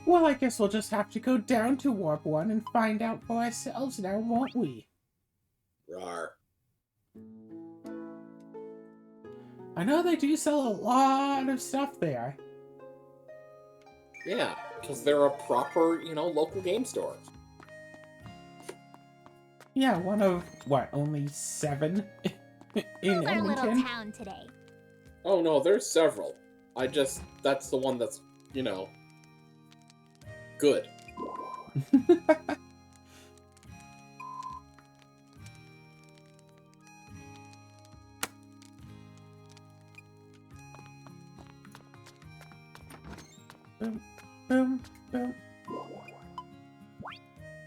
Well, I guess we'll just have to go down to Warp 1 and find out for ourselves now, won't we? Rawr. I know they do sell a lot of stuff there. Yeah, because they're a proper, local game store. Yeah, one of, what, only 7 in Our little Edmonton? town today. Oh no, there's several. That's the one that's, good. Boom, boom, boom.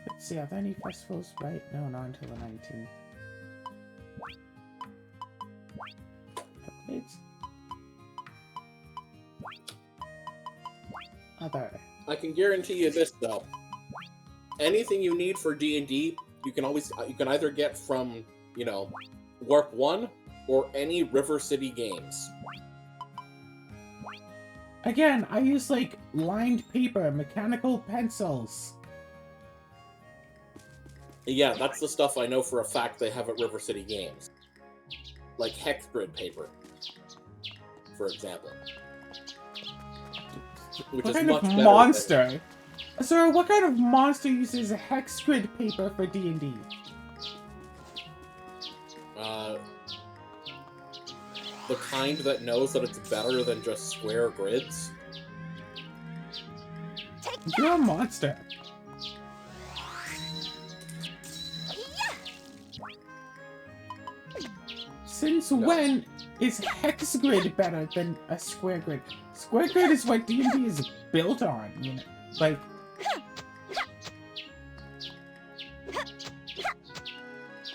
Let's see, are there any festivals? Right? No, not until the 19th. Upgrades? Other. I can guarantee you this though. Anything you need for D&D, you can either get from, Warp 1 or any River City games. Again, I use, like, lined paper, mechanical pencils. Yeah, that's the stuff I know for a fact they have at River City Games. Like hex grid paper, for example. Which What is kind much of better monster? Sir, what kind of monster uses hex grid paper for D&D? The kind that knows that it's better than just square grids. You're a monster. Since when is hex grid better than a square grid? Square grid is what D&D is built on, you know? Like,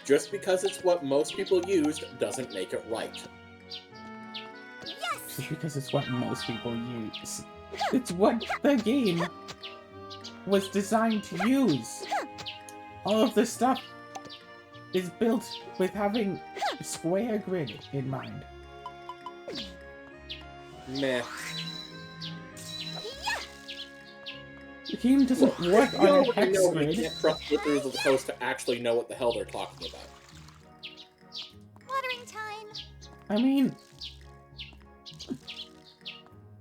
Just because it's what most people use doesn't make it right. just because it's what most people use. It's what the game was designed to use. All of this stuff is built with having square grid in mind. Meh. The game doesn't work on a hex You grid. can't trust Wizards of the Coast to actually know what the hell they're talking about. Watering time. I mean,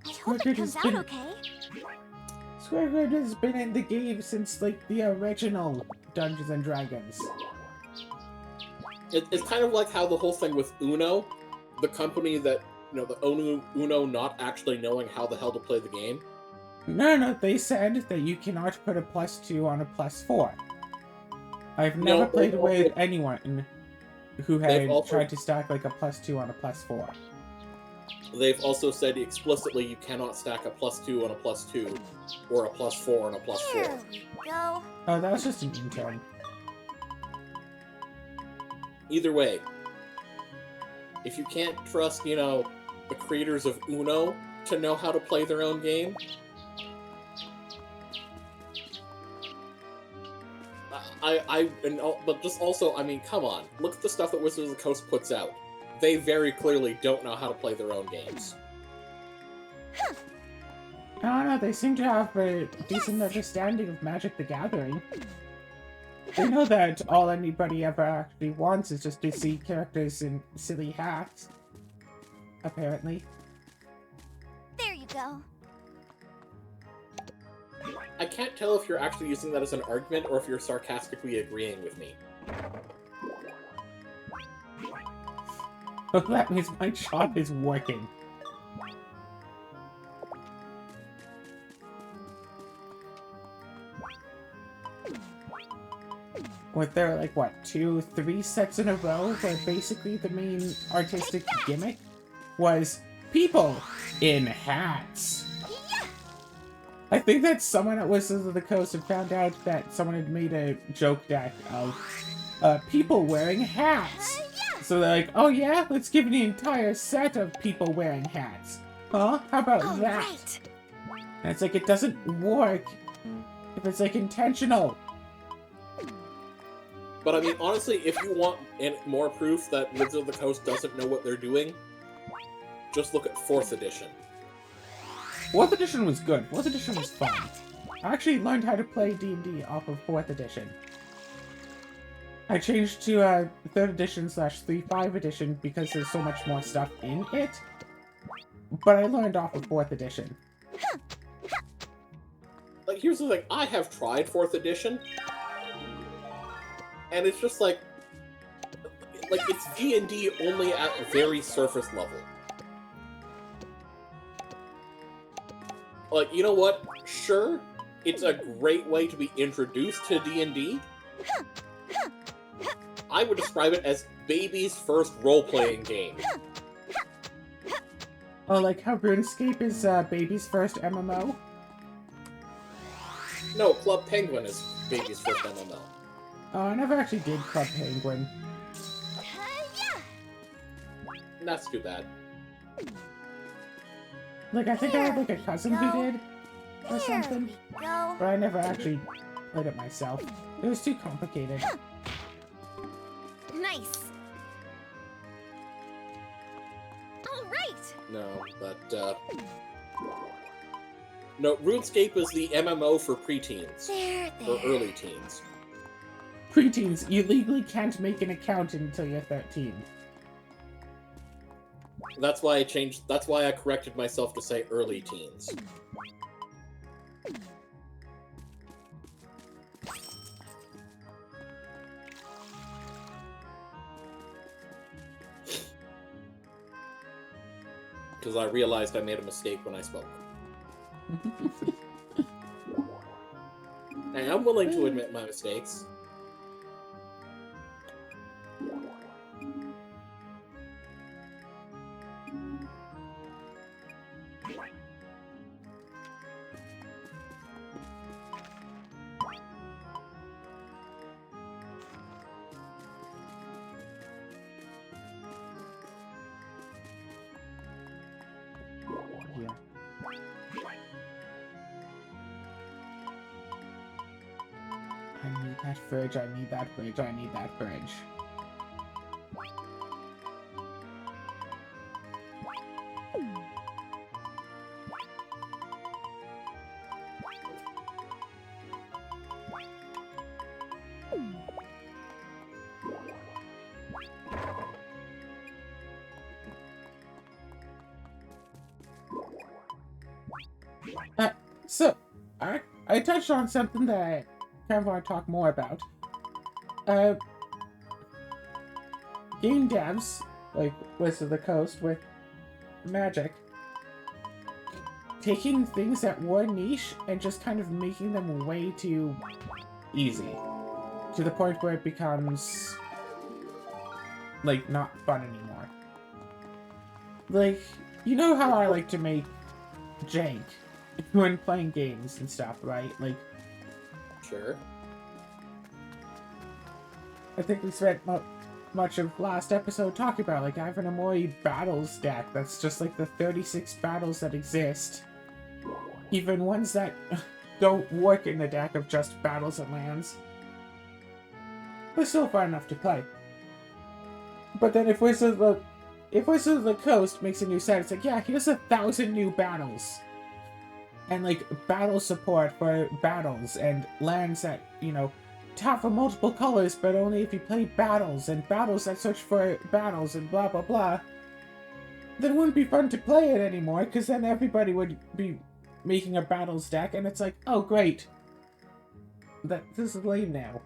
I hope Square it grid comes has out been- okay. square grid has been in the game since, like, the original Dungeons and Dragons. It's kind of like how the whole thing with Uno, the company that, the Uno not actually knowing how the hell to play the game. No, they said that you cannot put a +2 on a +4. I've never played with anyone who had tried to stack, like, a +2 on a +4. They've also said explicitly you cannot stack a +2 on a +2, or a +4 on a +4. There we go. Oh, that was just an intern. Either way, if you can't trust, the creators of Uno to know how to play their own game, but just also, I mean, come on, look at the stuff that Wizards of the Coast puts out. They very clearly don't know how to play their own games. I don't know, they seem to have a decent understanding of Magic the Gathering. They know that all anybody ever actually wants is just to see characters in silly hats. Apparently. There you go. I can't tell if you're actually using that as an argument or if you're sarcastically agreeing with me. Oh, that means my shot is working. Were there, like, what, 2, 3 sets in a row where basically the main artistic gimmick was people in hats? I think that someone at Wizards of the Coast had found out that someone had made a joke deck of people wearing hats. So they're like, oh yeah, let's give an entire set of people wearing hats. Huh? How about All that? right. And it's like, it doesn't work if it's, like, intentional. But I mean, honestly, if you want more proof that Wizards of the Coast doesn't know what they're doing, just look at 4th edition. 4th edition was good. 4th edition was fun. I actually learned how to play D&D off of 4th edition. I changed to 3rd edition / 3.5 edition because there's so much more stuff in it. But I learned off of 4th edition. Like, here's the thing. I have tried 4th edition. And it's just like it's D&D only at a very surface level. Like, you know what? Sure, it's a great way to be introduced to D&D. I would describe it as baby's first role-playing game. Oh, like how RuneScape is baby's first MMO? No, Club Penguin is baby's first MMO. Oh, I never actually did Club Penguin. That's too bad. Like, I think I had like a cousin who did, or Here something. we go. But I never actually played it myself. It was too complicated. Nice. All right. No, but, no, RuneScape is the MMO for preteens. There. Or early teens. Preteens, you legally can't make an account until you're 13. That's why I corrected myself to say early teens. Because I realized I made a mistake when I spoke. I am willing to admit my mistakes. Yeah. I need that fridge, I need that fridge, I need that fridge. So, I touched on something that I kind of want to talk more about. Game devs, like Wizards of the Coast with Magic, taking things that were niche and just kind of making them way too easy. To the point where it becomes, like, not fun anymore. Like, you know how I like to make jank when playing games and stuff, right? Like, Sure. I think we spent much of last episode talking about, like, I have an Amori battles deck that's just like the 36 battles that exist. Even ones that don't work in the deck of just battles and lands. But still fun enough to play. But then if Wizards of the Coast makes a new set, it's like, yeah, here's 1,000 new battles. And, like, battle support for battles, and lands that, you know, tap for multiple colors, but only if you play battles, and battles that search for battles, and blah blah blah. Then it wouldn't be fun to play it anymore, because then everybody would be making a battles deck, and it's like, oh great. This is lame now.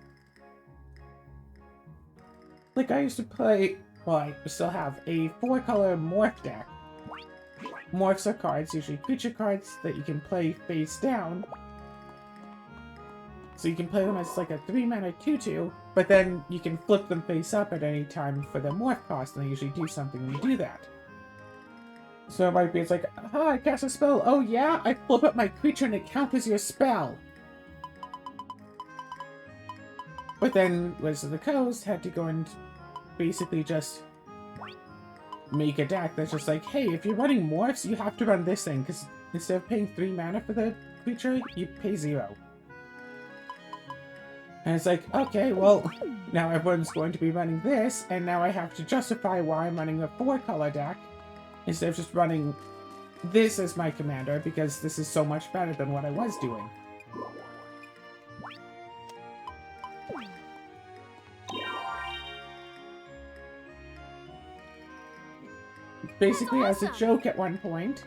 Like, I used to play, well, I still have, a 4-color morph deck. Morphs are cards, usually creature cards, that you can play face down. So you can play them as like a 3-mana 2/2, but then you can flip them face up at any time for their morph cost, and they usually do something when you do that. So it might be, it's like, aha, I cast a spell, oh yeah? I flip up my creature and it counters your spell. But then Wizards of the Coast had to go and basically just make a deck that's just like, hey, if you're running morphs, you have to run this thing, because instead of paying 3 mana for the creature, you pay 0. And it's like, okay, well, now everyone's going to be running this, and now I have to justify why I'm running a 4-color deck, instead of just running this as my commander, because this is so much better than what I was doing. Basically, as a joke at one point,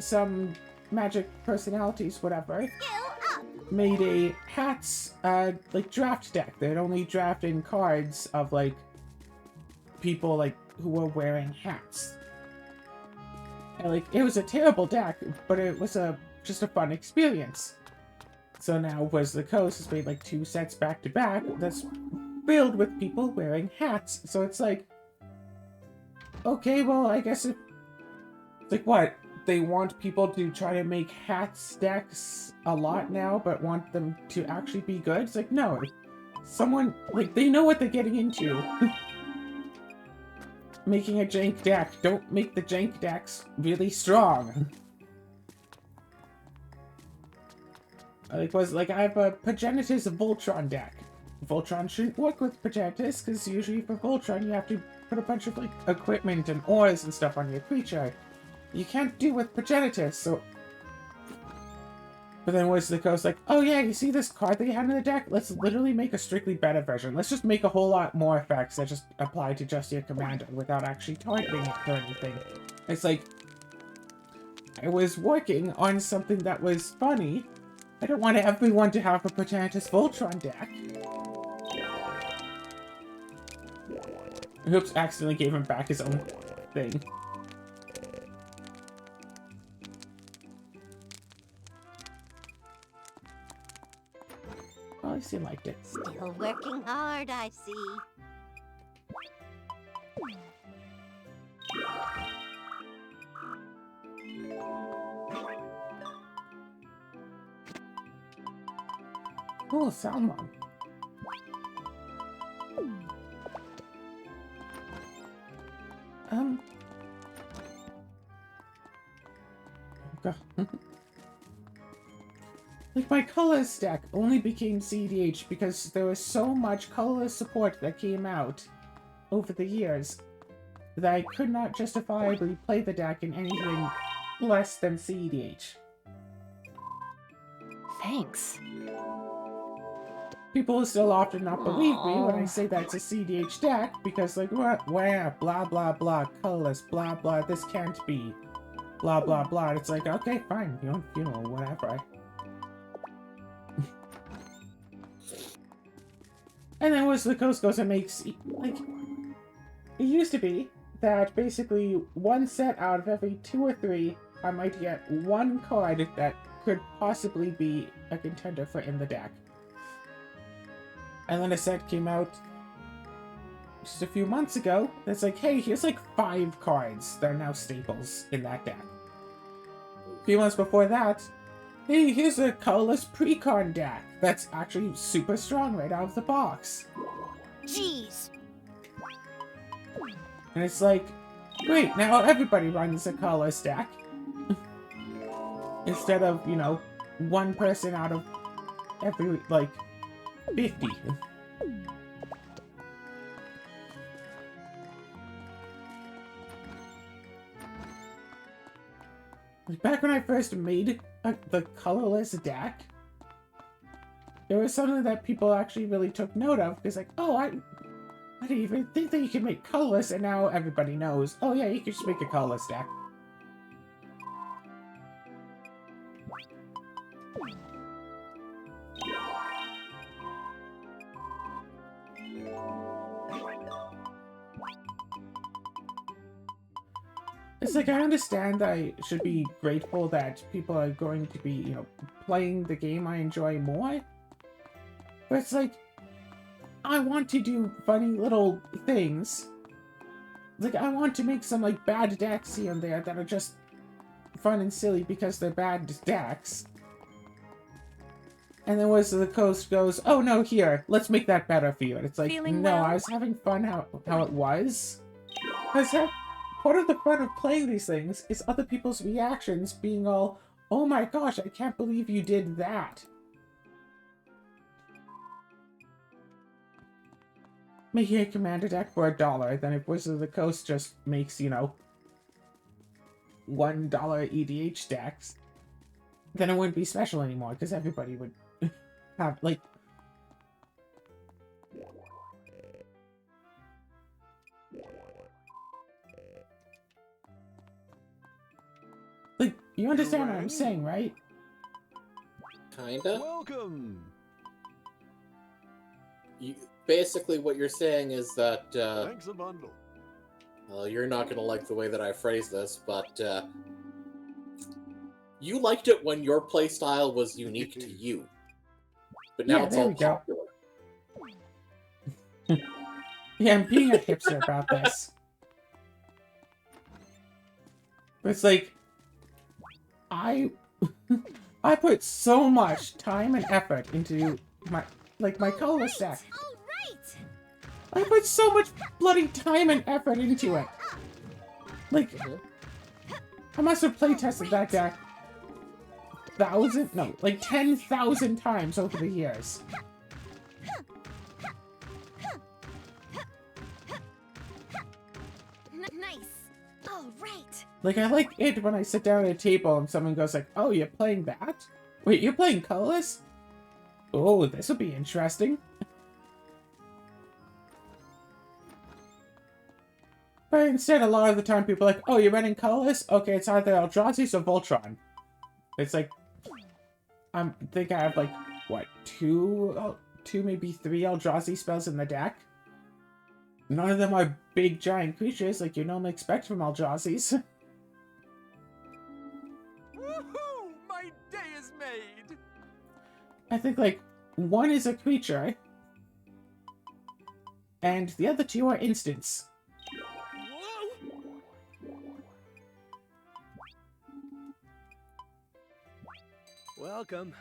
some magic personalities, whatever, Skill up. made a hats, like, draft deck. They'd only draft in cards of, like, people, like, who were wearing hats. And, like, it was a terrible deck, but it was just a fun experience. So now Wizard of the Coast has made, like, 2 sets back-to-back that's filled with people wearing hats. So it's like, okay, well, I guess it's like, what? They want people to try to make hat decks a lot now, but want them to actually be good? It's like, no. Someone, like, they know what they're getting into. Making a jank deck. Don't make the jank decks really strong. I have a Progenitus Voltron deck. Voltron shouldn't work with Progenitus, because usually for Voltron you have to put a bunch of, like, equipment and ores and stuff on your creature. You can't do with Progenitus, so... But then Wizard of the Coast like, oh yeah, you see this card that you had in the deck? Let's literally make a strictly better version. Let's just make a whole lot more effects that just apply to just your commander without actually targeting it or anything. It's like, I was working on something that was funny. I don't want everyone to have a Progenitus Voltron deck. Oops, accidentally gave him back his own thing. Well, at least he liked it. Still working hard, I see. Oh, salmon. God. Like, my colors deck only became CDH because there was so much colorless support that came out over the years that I could not justifiably play the deck in anything less than CDH. Thanks. People will still often not believe me when I say that's a CDH deck because, like, what? Where? Blah, blah, blah. Colorless. Blah, blah. This can't be. Blah, blah, blah. It's like, okay, fine. You know, whatever. And then Wizard of the Coast goes and makes, like, it used to be that basically one set out of every 2 or 3, I might get one card that could possibly be a contender for in the deck. And then a set came out just a few months ago that's like, hey, here's like 5 cards that are now staples in that deck. A few months before that, hey, here's a colorless pre-con deck that's actually super strong right out of the box. Jeez. And it's like, great, now everybody runs a colorless deck. Instead of, you know, one person out of every, like, 50. Like, back when I first made the colorless deck, there was something that people actually really took note of, because like, oh, I didn't even think that you could make colorless, and now everybody knows, oh yeah, you can just make a colorless deck. It's like, I understand that I should be grateful that people are going to be, you know, playing the game I enjoy more. But it's like, I want to do funny little things. Like, I want to make some, like, bad decks here and there that are just fun and silly because they're bad decks. And then Wizard of the Coast goes, oh no, here, let's make that better for you. And it's like, Feeling no, well? I was having fun how it was. Because part of the fun of playing these things is other people's reactions being all, oh my gosh, I can't believe you did that. Making a commander deck for $1, then if Wizard of the Coast just makes, you know, $1 EDH decks, then it wouldn't be special anymore, because everybody would have, like... Like, you understand what I'm saying, right? Kinda. Welcome. Basically, what you're saying is that, Thanks a bundle. well, you're not gonna like the way that I phrase this, but, you liked it when your playstyle was unique to you. But now Yeah, it's there all we go. popular. Yeah, I'm being a hipster about this. But it's like, I put so much time and effort into my colorless deck. I put so much bloody time and effort into it. Like, I must have playtested that deck 10,000 times over the years. Nice. All right. Like, I like it when I sit down at a table and someone goes like, "Oh, you're playing that? Wait, you're playing colorless? Oh, this will be interesting." But instead, a lot of the time, people are like, "Oh, you're running colorless? Okay, it's either Eldrazi or Voltron." It's like, I think I have like, what, two, maybe three Eldrazi spells in the deck? None of them are big, giant creatures like you normally expect from Eldrazi's. Woohoo! My day is made. I think, like, one is a creature, and the other two are instants. Welcome.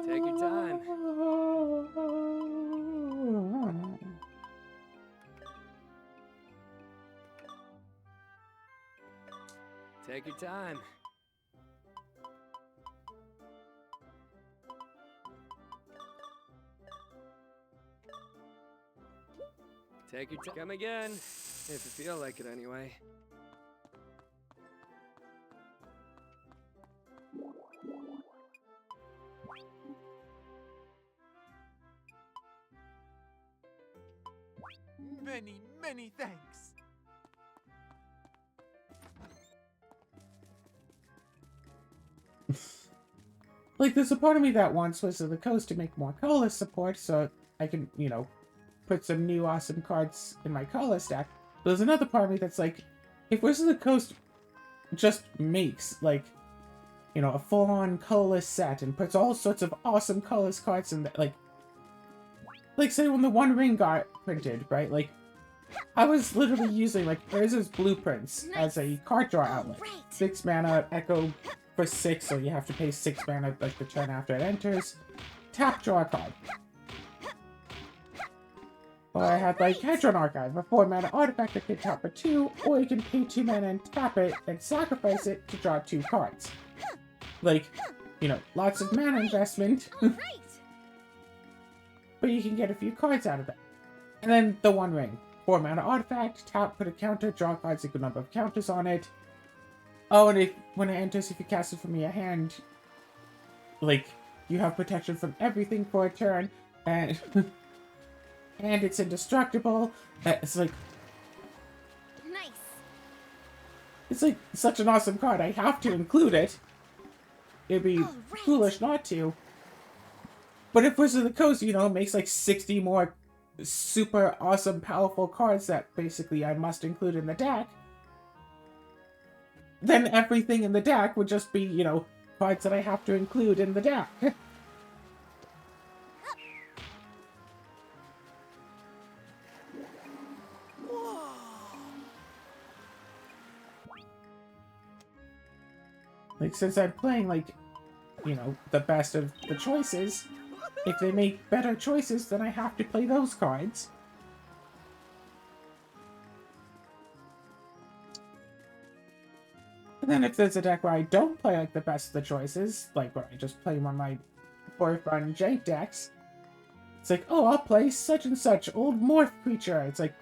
Take your time. Take your time. Take your time. Come again, if you feel like it anyway. Many, many thanks. Like, there's a part of me that wants Wizard of the Coast to make more colorless support so I can, you know, put some new awesome cards in my colorless deck. But there's another part of me that's like, if Wizard of the Coast just makes, like, you know, a full-on colorless set and puts all sorts of awesome colorless cards in that, like, say when the One Ring got printed, right? Like, I was literally using, like, Urza's Blueprints as a card draw outlet. 6 mana, Echo for 6, so you have to pay 6 mana, like, the turn after it enters. Tap, draw a card. Or I had, like, Hedron Archive, a 4 mana artifact that can tap for 2, or you can pay 2 mana and tap it, and sacrifice it to draw 2 cards. Like, you know, lots of mana investment, but you can get a few cards out of it. And then the One Ring. 4 mana artifact, tap, put a counter, draw cards, equal number of counters on it. Oh, and when it enters, if you cast it from your hand, like, you have protection from everything for a turn, and and it's indestructible. It's like, Nice. it's like such an awesome card. I have to include it. It'd be foolish not to. But if Wizard of the Coast, you know, makes like 60 more super awesome, powerful cards that basically I must include in the deck, then everything in the deck would just be, you know, cards that I have to include in the deck. Like, since I'm playing, like, you know, the best of the choices, if they make better choices, then I have to play those cards. And then if there's a deck where I don't play, like, the best of the choices, like where I just play one of my boyfriend jank decks, It's like, oh, I'll play such and such old morph creature. It's like,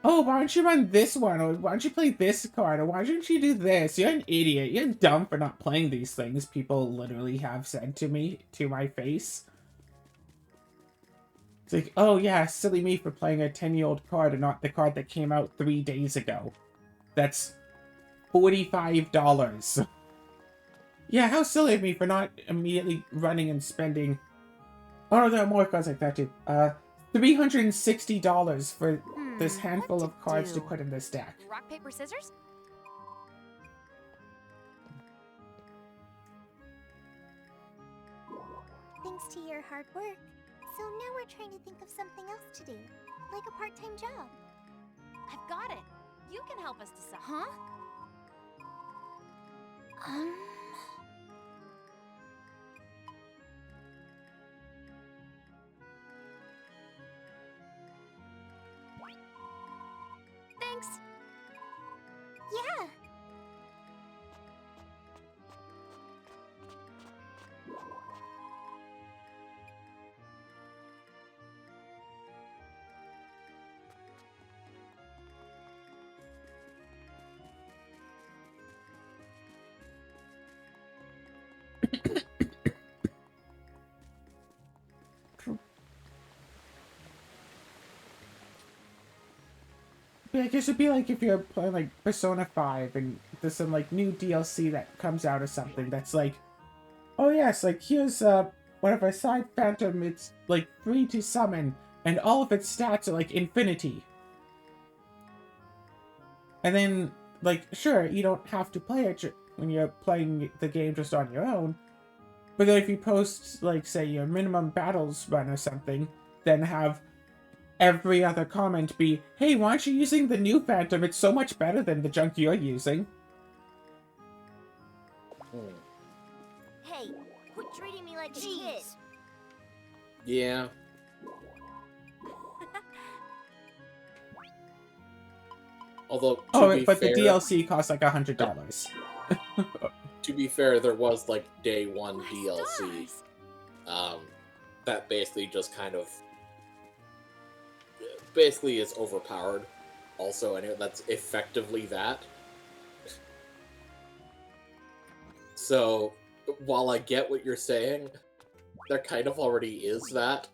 oh, why don't you run this one? Or why don't you play this card? Or why don't you do this? You're an idiot. You're dumb for not playing these things. People literally have said to me, to my face. It's like, oh yeah, silly me for playing a 10-year-old card and not the card that came out 3 days ago. That's $45. Yeah, how silly of me for not immediately running and spending... Oh no, there are more cards like that too. $360 for this handful of cards to put in this deck. Rock, paper, scissors? Thanks to your hard work. So now we're trying to think of something else to do, like a part-time job. I've got it. You can help us decide. Huh? Thanks. Yeah. Yeah, I guess it'd be like if you're playing like Persona 5 and there's some like new DLC that comes out or something that's like, oh yes, like here's one of our side phantom, it's like free to summon and all of its stats are like infinity. And then like sure, you don't have to play it when you're playing the game just on your own. But then if you post like say your minimum battles run or something, then have every other comment be, hey, why aren't you using the new Phantom? It's so much better than the junk you're using. Hey, quit treating me like a kid. Yeah. Although, to be but fair, the DLC costs like $100. to be fair, there was like day one DLC that basically just kind of basically is overpowered. Also, anyway, that's effectively that. So, while I get what you're saying, there kind of already is that.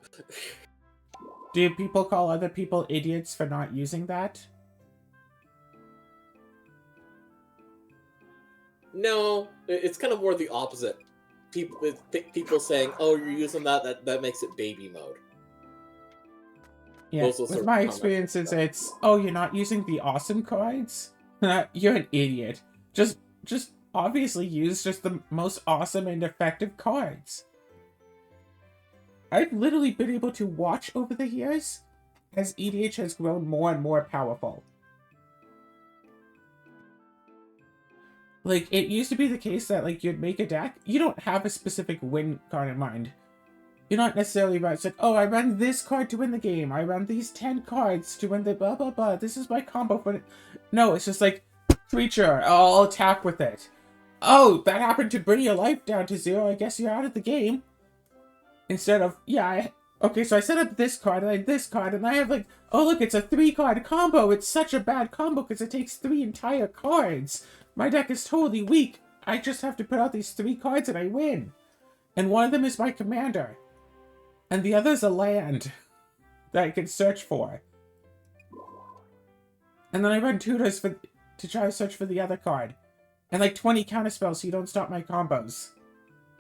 Do people call other people idiots for not using that? No, it's kind of more the opposite. People saying, "Oh, you're using that makes it baby mode." Yeah, Those are sort with of my comments experiences, like that. it's, oh, you're not using the awesome cards? You're an idiot. Just obviously use just the most awesome and effective cards. I've literally been able to watch over the years as EDH has grown more and more powerful. Like, it used to be the case that, like, you'd make a deck, you don't have a specific win card in mind. You're not necessarily right. It's like, oh, I run this card to win the game. I run these 10 cards to win the blah, blah, blah. This is my combo for it. No, it's just like, creature, I'll attack with it. Oh, that happened to bring your life down to 0. I guess you're out of the game. Instead of, yeah, okay, so I set up this card, and I have this card, and I have like, oh, look, it's a 3-card combo. It's such a bad combo because it takes 3 entire cards. My deck is totally weak. I just have to put out these 3 cards and I win. And one of them is my commander. And the other is a land that I can search for. And then I run tutors to try to search for the other card. And like 20 counterspells so you don't stop my combos.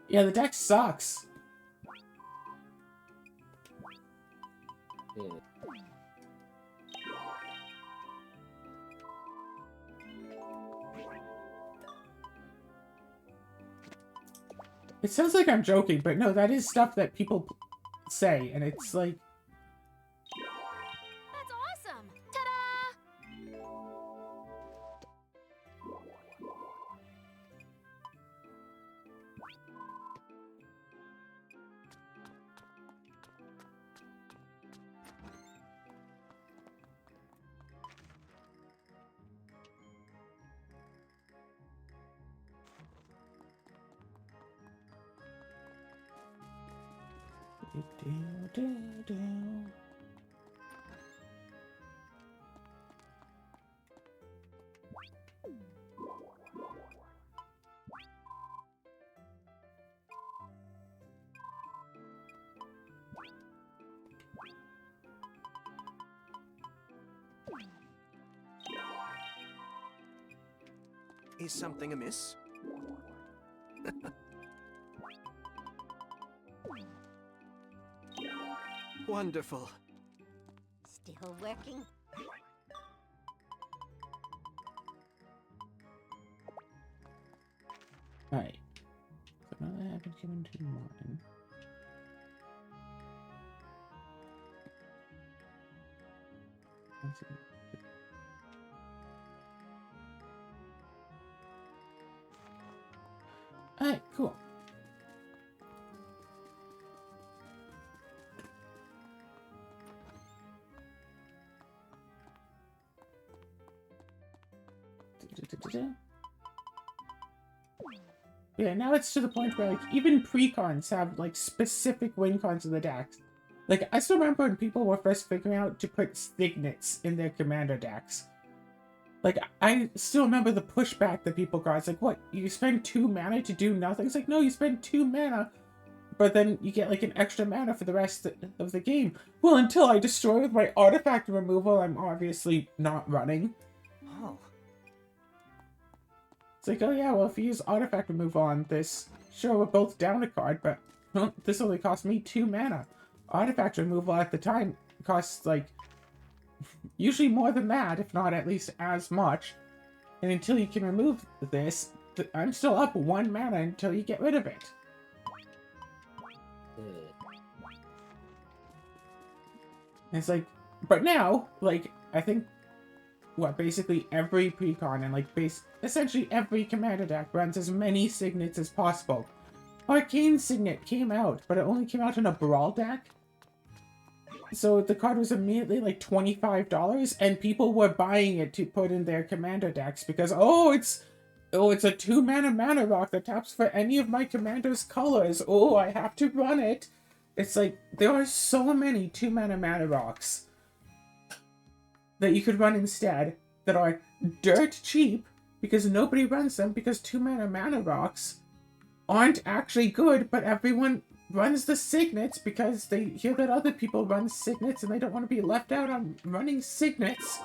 Yeah, the deck sucks. It sounds like I'm joking, but no, that is stuff that people say, and it's like... That's awesome! Ta-da! Is something amiss? Wonderful. Still working? Alright. So now that I haven't given to one. Let's see. Alright, cool. Yeah, now it's to the point where, like, even pre-cons have, like, specific win cons in the decks. Like, I still remember when people were first figuring out to put signets in their commander decks. Like, I still remember the pushback that people got. It's like, what, you spend 2 mana to do nothing? It's like, no, you spend 2 mana, but then you get, like, an extra mana for the rest of the game. Well, until I destroy with my artifact removal, I'm obviously not running. Oh. It's like, oh yeah, well, if you use artifact removal on this, sure, we're both down a card, but well, this only cost me 2 mana. Artifact removal at the time costs, like, usually more than that, if not at least as much. And until you can remove this, I'm still up 1 mana until you get rid of it. And it's like, but now, like, I think, what, basically every precon and, like, essentially every commander deck runs as many signets as possible. Arcane Signet came out, but it only came out in a Brawl deck. So the card was immediately like $25, and people were buying it to put in their commander decks because, oh, it's a 2 mana rock that taps for any of my commander's colors. Oh, I have to run it. It's like, there are so many 2 mana rocks that you could run instead that are dirt cheap because nobody runs them because 2 mana rocks aren't actually good, but everyone runs the signets because they hear that other people run signets and they don't want to be left out on running signets.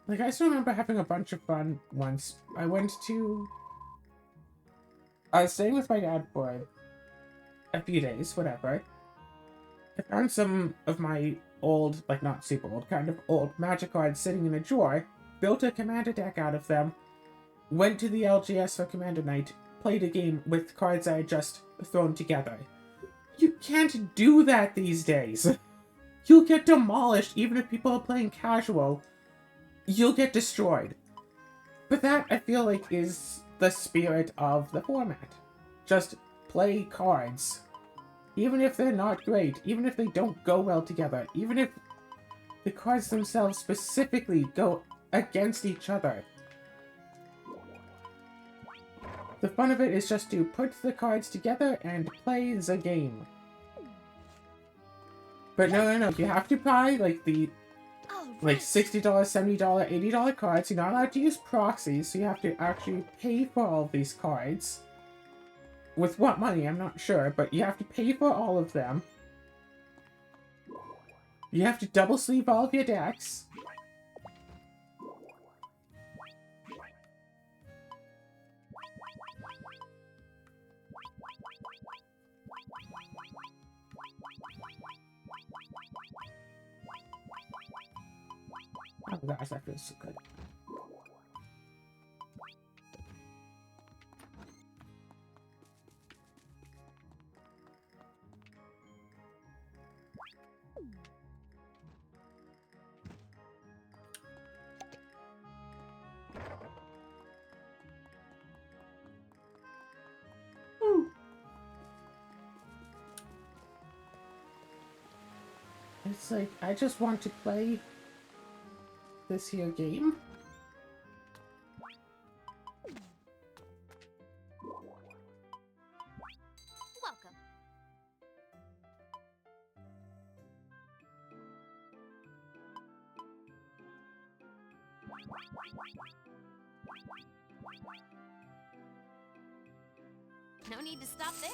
Like, I still remember having a bunch of fun once. I was staying with my dad for a few days, whatever. I found some of my old, like not super old, kind of old magic cards sitting in a drawer, built a commander deck out of them, went to the LGS for Commander Night, played a game with cards I had just thrown together. You can't do that these days. You'll get demolished even if people are playing casual. You'll get destroyed. But that, I feel like, is the spirit of the format. Just play cards. Even if they're not great, even if they don't go well together, even if the cards themselves specifically go against each other. The fun of it is just to put the cards together and play the game. But no, you have to buy, like, the like $60, $70, $80 cards. You're not allowed to use proxies, so you have to actually pay for all of these cards. With what money, I'm not sure, but you have to pay for all of them. You have to double sleeve all of your decks. Oh gosh, that feels so good. It's like, I just want to play this here game. Welcome. No need to stop there.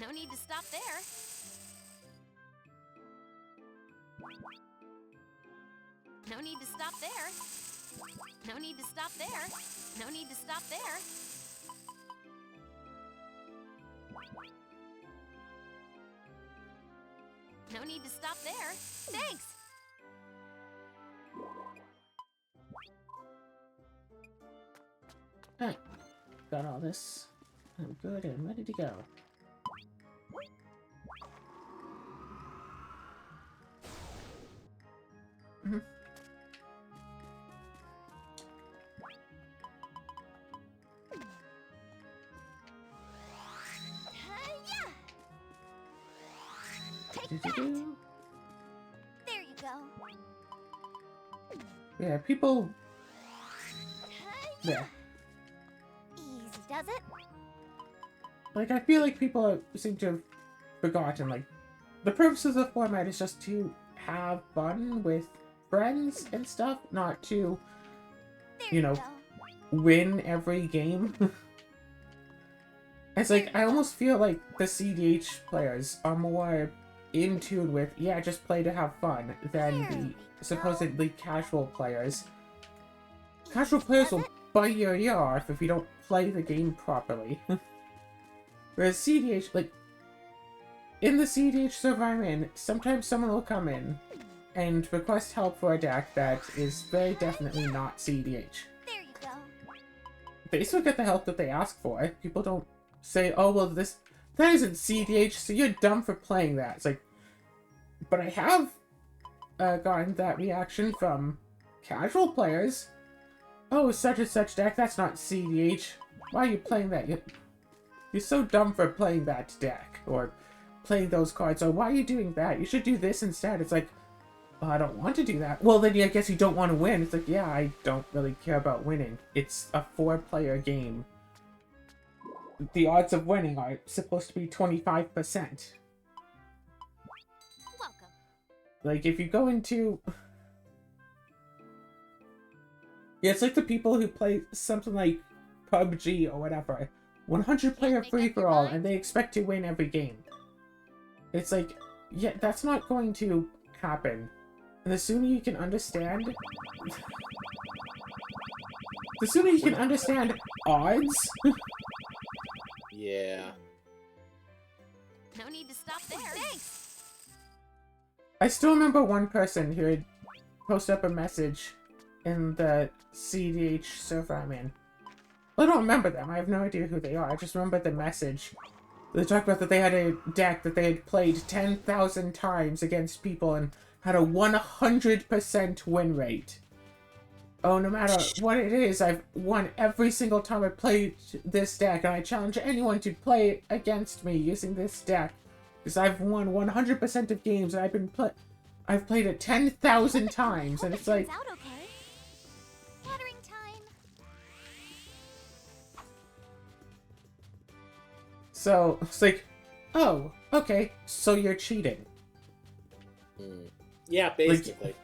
No need to stop there. No need to stop there. No need to stop there. No need to stop there. No need to stop there. Thanks! Alright, got all this. I'm good and ready to go. Hi-ya! Take that! Do-do-do. There you go. Yeah, people. Hi-ya! Yeah. Easy does it. Like, I feel like people seem to have forgotten, like, the purpose of the format is just to have fun with friends and stuff, not to, There you know, go. win every game. It's like, I almost feel like the CDH players are more in tune with, yeah, just play to have fun, than There we the go. supposedly casual players. Easy Casual players does will it. bite your ear off if you don't play the game properly. Whereas CDH, like, in the CDH server I'm in, sometimes someone will come in and request help for a deck that is very definitely not CDH. There you go. They still get the help that they ask for. People don't say, oh, well, that isn't CDH, so you're dumb for playing that. It's like, but I have gotten that reaction from casual players. Oh, such and such deck, that's not CDH. Why are you playing that? You're so dumb for playing that deck, or playing those cards, or why are you doing that? You should do this instead. It's like, well, I don't want to do that. Well, then I guess you don't want to win. It's like, yeah, I don't really care about winning. It's a 4-player game. The odds of winning are supposed to be 25%. Welcome. Like, if you go into... Yeah, it's like the people who play something like PUBG or whatever. 100-player Can't make up your free-for-all, mind? and they expect to win every game. It's like, yeah, that's not going to happen. And the sooner you can understand... the sooner you can understand odds... Yeah. No need to stop there. Thanks! I still remember one person who had posted up a message in the CDH server I'm in. I don't remember them. I have no idea who they are. I just remember the message. They talked about that they had a deck that they had played 10,000 times against people and had a 100% win rate. Oh, no matter what it is, I've won every single time I played this deck, and I challenge anyone to play it against me using this deck. Because I've won 100% of games, and I've played it 10,000 times, and it's like... Turns out okay. Watering time. So, it's like, oh, okay, so you're cheating. Mm. Yeah, basically.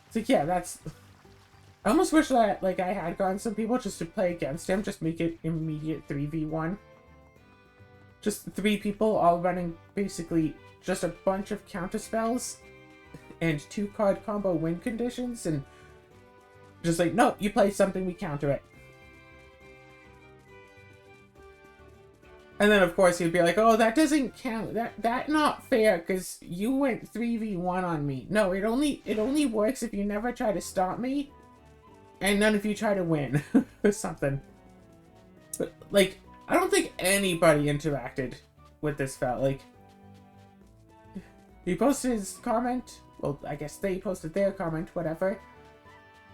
It's like, yeah, that's... I almost wish that, like, I had gotten some people just to play against him, just make it immediate 3v1. Just 3 people all running, basically, just a bunch of counter spells and 2-card combo win conditions, and just like, no, you play something, we counter it. And then, of course, he'd be like, oh, that doesn't count. That not fair, because you went 3v1 on me. No, it only works if you never try to stop me, and none of you try to win, or something. But, like, I don't think anybody interacted with this fella. Like, he posted his comment. Well, I guess they posted their comment, whatever.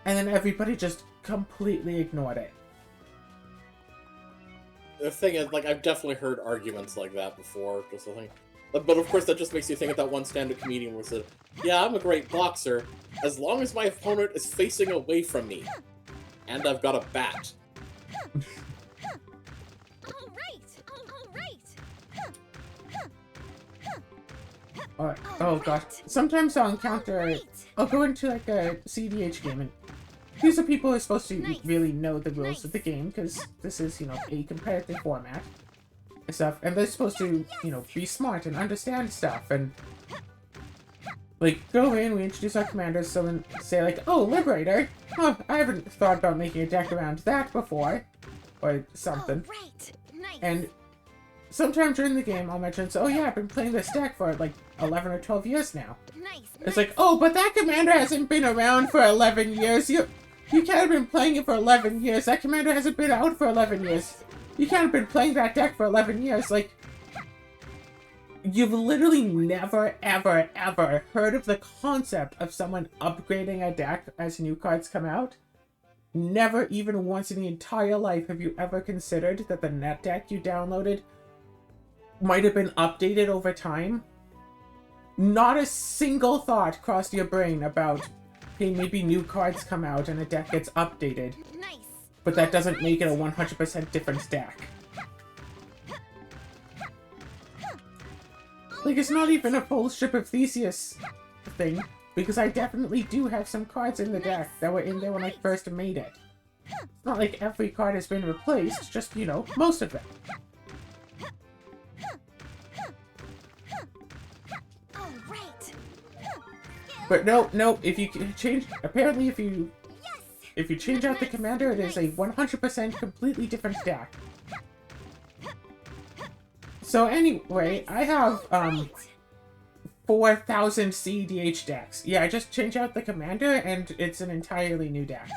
And then everybody just completely ignored it. The thing is, like, I've definitely heard arguments like that before, just I think. But of course, that just makes you think of that one stand-up comedian where said, "Yeah, I'm a great boxer, as long as my opponent is facing away from me. And I've got a bat." Alright. Oh god. Sometimes I'll encounter... I'll go into like a CDH game and these are people who are supposed to really know the rules of the game because this is, you know, a competitive format and stuff. And they're supposed to, you know, be smart and understand stuff and like go in, we introduce our commanders, someone say like, "Oh, Liberator! Oh, I haven't thought about making a deck around that before." Or something. And sometime during the game, I'll mention, "So, oh yeah, I've been playing this deck for like 11 or 12 years now." It's like, "Oh, but that commander hasn't been around for 11 years. You can't have been playing it for 11 years. That commander hasn't been out for 11 years. You can't have been playing that deck for 11 years." Like, you've literally never, ever, ever heard of the concept of someone upgrading a deck as new cards come out? Never even once in your entire life have you ever considered that the net deck you downloaded might have been updated over time? Not a single thought crossed your brain about, hey, maybe new cards come out and a deck gets updated, but that doesn't make it a 100% different deck. Like, it's not even a full Ship of Theseus thing, because I definitely do have some cards in the deck that were in there when I first made it. It's not like every card has been replaced, just, you know, most of them. But no, if you change, apparently if you change out the commander, it is a 100% completely different deck. So anyway, I have, 4,000 CDH decks. Yeah, I just change out the commander and it's an entirely new deck.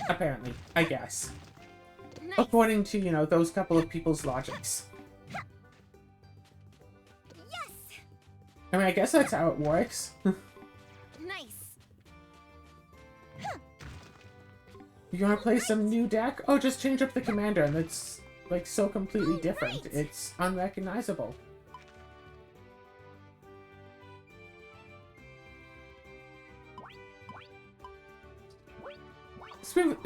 Apparently, I guess. According to, you know, those couple of people's logics. I mean, I guess that's how it works. You wanna play some new deck? Oh, just change up the commander and it's, like, so completely different. It's unrecognizable.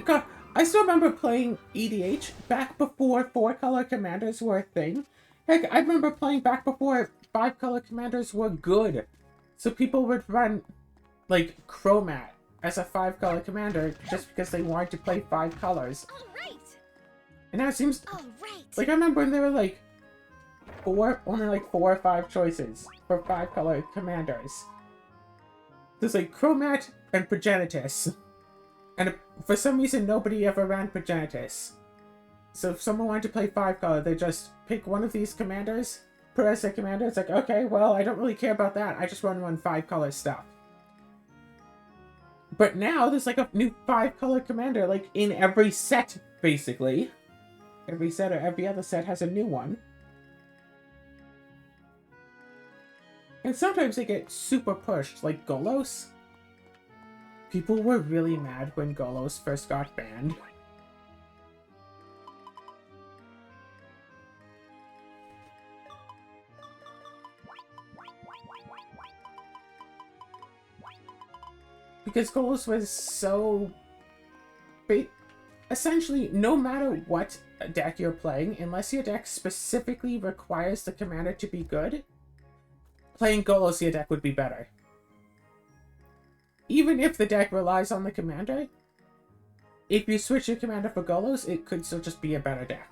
God, I still remember playing EDH back before 4-color commanders were a thing. Heck, I remember playing back before 5-color commanders were good. So people would run, like, Chromat as a 5-color commander just because they wanted to play 5 colors. And now it seems... Like, I remember when there were, like, only, like, 4 or 5 choices for 5-color commanders. There's, like, Chromat and Progenitus. And for some reason, nobody ever ran Progenitus. So if someone wanted to play 5-color, they just pick one of these commanders, put as their commander. It's like, okay, well, I don't really care about that. I just want to run 5-color stuff. But now, there's like a new 5-color commander, like, in every set, basically. Every set or every other set has a new one. And sometimes they get super pushed, like Golos. People were really mad when Golos first got banned. Because Golos was so... Essentially, no matter what deck you're playing, unless your deck specifically requires the commander to be good, playing Golos your deck would be better. Even if the deck relies on the commander, if you switch your commander for Golos, it could still just be a better deck.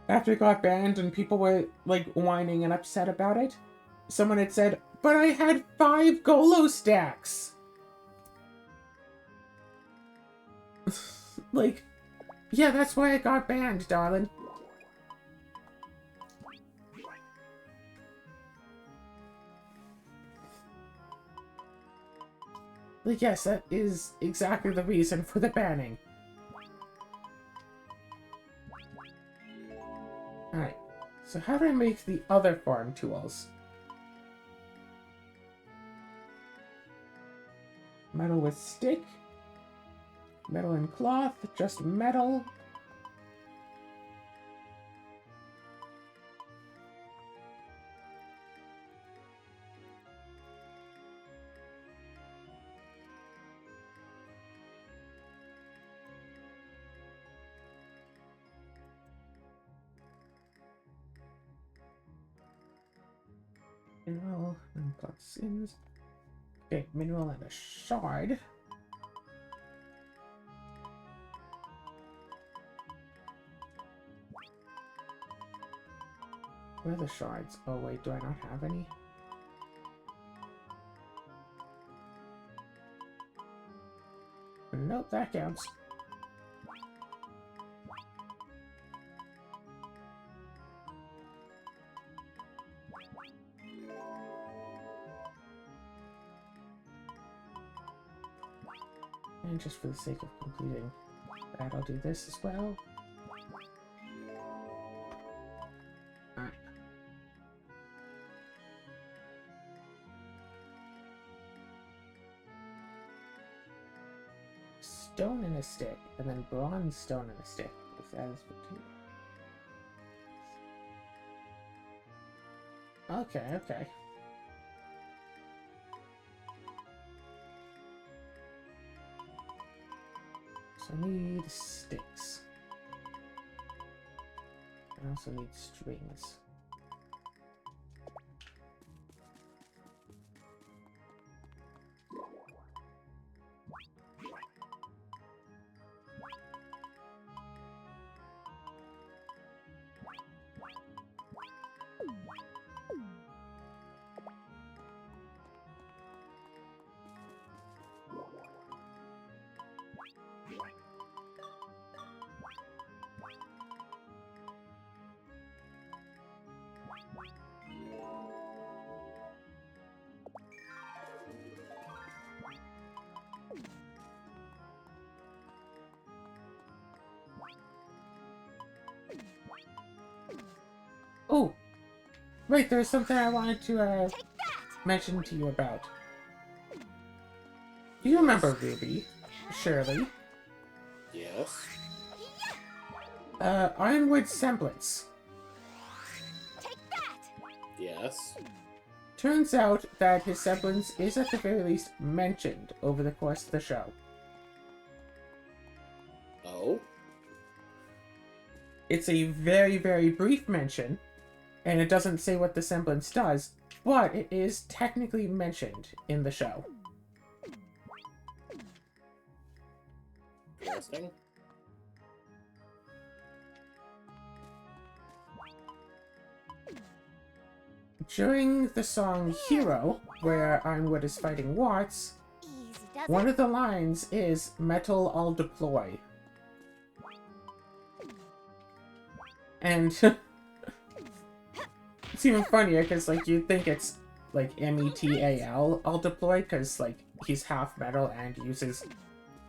After it got banned and people were, like, whining and upset about it, someone had said, "But I had 5 Golos decks!" Like, yeah, that's why it got banned, darling. Like, yes, that is exactly the reason for the banning. Alright, so how do I make the other farm tools? Metal with stick. Metal and cloth. Just metal. Mineral and toxins. Okay, mineral and a shard. Where are the shards? Oh wait, do I not have any? Nope, that counts. And just for the sake of completing that, I'll do this as well. Alright. Stone and a stick, and then bronze stone and a stick. If that is what you... Okay, okay. So I need sticks. I also need strings. Oh! Wait, there's something I wanted to mention to you about. Do you remember Ruby? Shirley? Yes. Ironwood semblance. Yes. Turns out that his semblance is at the very least mentioned over the course of the show. Oh? It's a very, very brief mention, and it doesn't say what the semblance does, but it is technically mentioned in the show. Interesting. During the song Hero, where Ironwood is fighting Watts, Easy does one it. of the lines is, "Metal, I'll deploy." And it's even funnier because, like, you'd think it's, like, METAL, I'll deploy, because, like, he's half metal and uses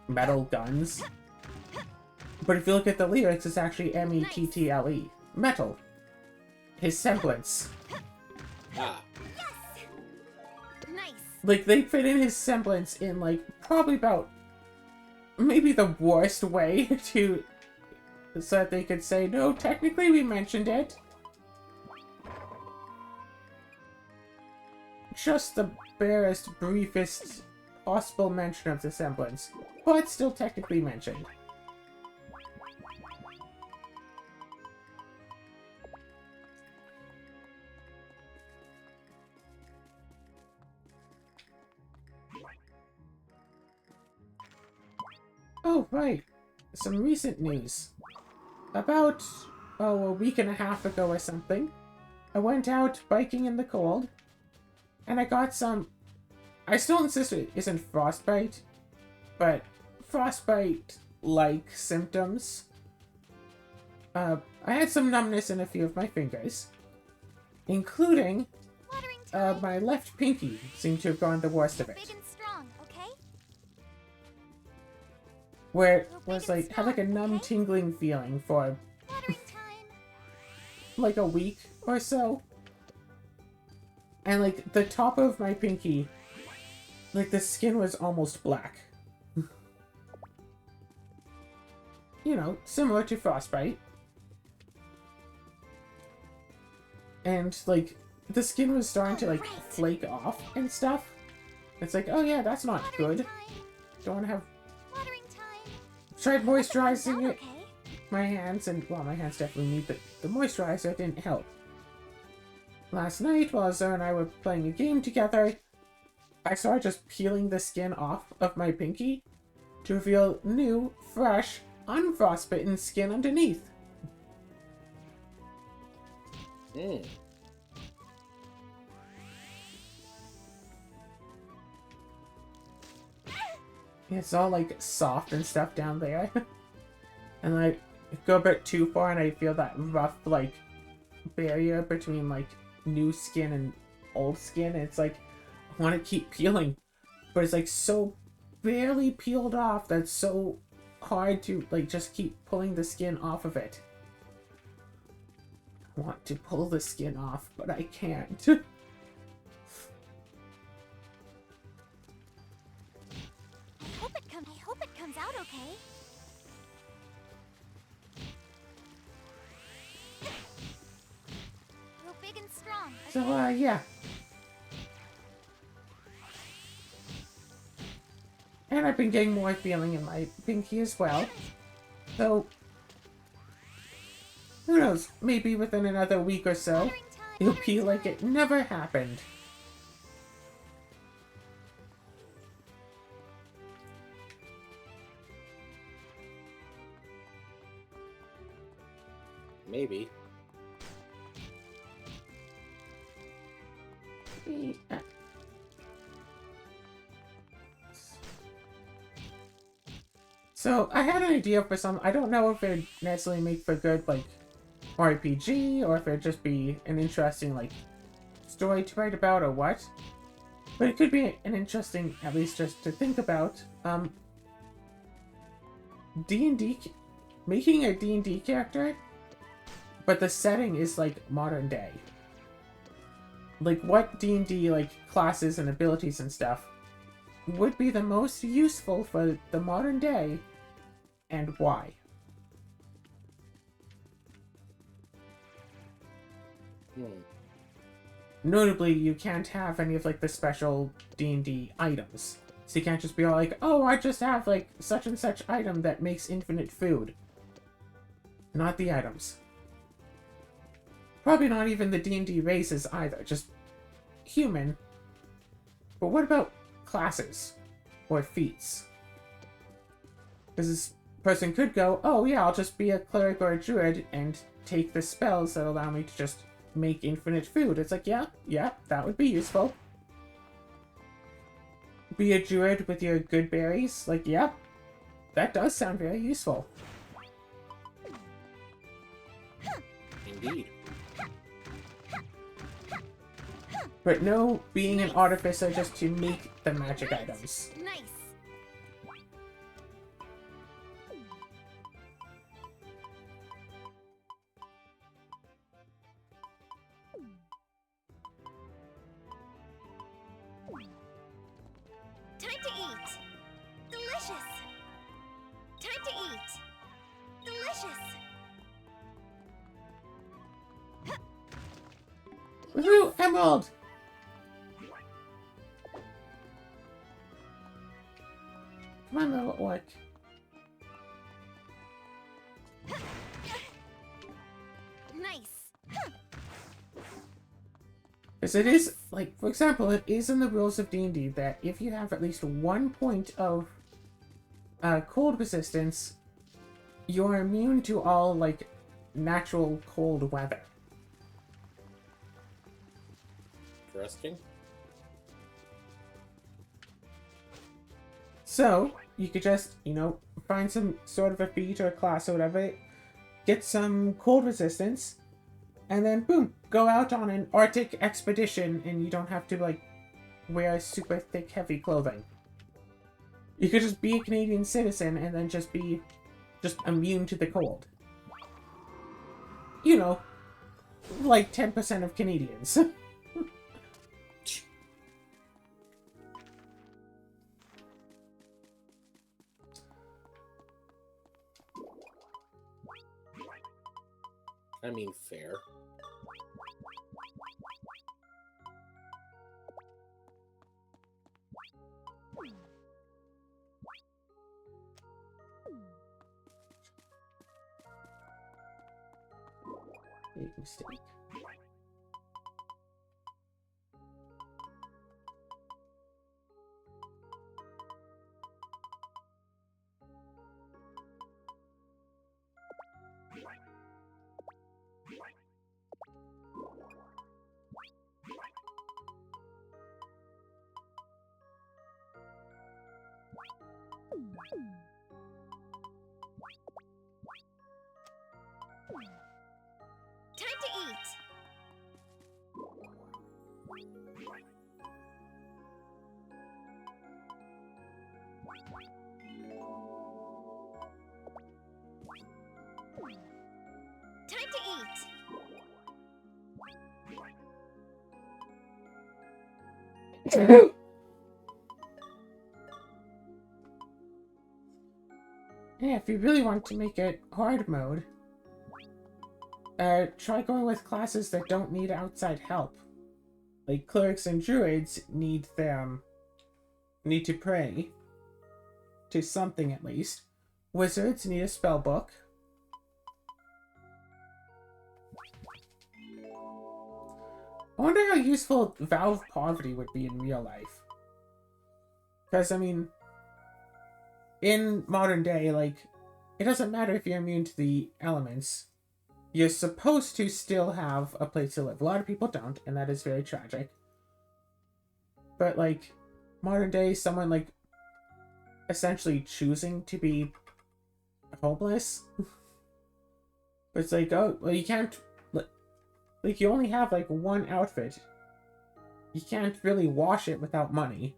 metal guns. But if you look at the lyrics, it's actually METTLE. Metal. His semblance. Ah. Nice. Like, they fit in his semblance in, like, probably about maybe the worst way to... so that they could say, no, technically we mentioned it. Just the barest, briefest possible mention of the semblance, but still technically mentioned. Oh, right. Some recent news. About, oh, a week and a half ago or something, I went out biking in the cold, and I got some... I still insist it isn't frostbite, but frostbite-like symptoms. I had some numbness in a few of my fingers, including Watering time. my left pinky seemed to have gone the worst of it. Big and strong, okay? where it was like, had like a numb tingling feeling for Watering time. like a week or so. And like the top of my pinky, like the skin was almost black. You know, similar to frostbite. And like the skin was starting to like flake off and stuff. It's like, oh yeah, that's not Watering good. time. Don't want to have Watering time. tried moisturizing it. Okay. My hands, and well, my hands definitely need the moisturizer didn't help. Last night, while Zoe and I were playing a game together, I started just peeling the skin off of my pinky to reveal new, fresh, unfrostbitten skin underneath. Hmm. It's all like soft and stuff down there. And I go a bit too far and I feel that rough like barrier between like new skin and old skin. It's like I want to keep peeling, but it's like so barely peeled off that's so hard to like just keep pulling the skin off of it. I want to pull the skin off, but I can't. I hope it comes out okay. Real big and strong. So yeah. And I've been getting more feeling in my pinky as well. So who knows, maybe within another week or so, Watering time. it'll be like it never happened. Maybe. So I had an idea for some. I don't know if it'd necessarily make for good like RPG or if it'd just be an interesting like story to write about or what. But it could be an interesting, at least just to think about. D&D, making a D&D character, but the setting is like modern day. Like what D&D like classes and abilities and stuff would be the most useful for the modern day, and why? Hmm. Notably, you can't have any of like the special D&D items. So you can't just be all like, oh, I just have like such and such item that makes infinite food. Not the items. Probably not even the D&D races either, just human. But what about classes? Or feats? Because this person could go, oh yeah, I'll just be a cleric or a druid and take the spells that allow me to just make infinite food. It's like, yeah, that would be useful. Be a druid with your good berries. Like, yeah, that does sound very useful. Indeed. But no being an artificer just to make the magic items. Nice. Time to eat. Delicious. Time to eat. Delicious. Woohoo! Emerald! Come on, little orc. Nice. Because it is, like, for example, it is in the rules of D&D that if you have at least 1 point of cold resistance, you're immune to all, like, natural cold weather. Interesting. So, you could just, you know, find some sort of a feat or a class or whatever, get some cold resistance, and then boom, go out on an Arctic expedition and you don't have to like wear super thick heavy clothing. You could just be a Canadian citizen and then just be immune to the cold. You know, like 10% of Canadians. I mean, fair. Big mistake. Time to eat. Time to eat. Yeah, if you really want to make it hard mode, try going with classes that don't need outside help. Like clerics and druids need to pray to something at least. Wizards need a spell book. I wonder how useful Valve Poverty would be in real life. Because, I mean, in modern day, like, it doesn't matter if you're immune to the elements. You're supposed to still have a place to live. A lot of people don't, and that is very tragic. But, like, modern day, someone, like, essentially choosing to be homeless. But it's like, oh, well, you can't, like, you only have, like, one outfit. You can't really wash it without money.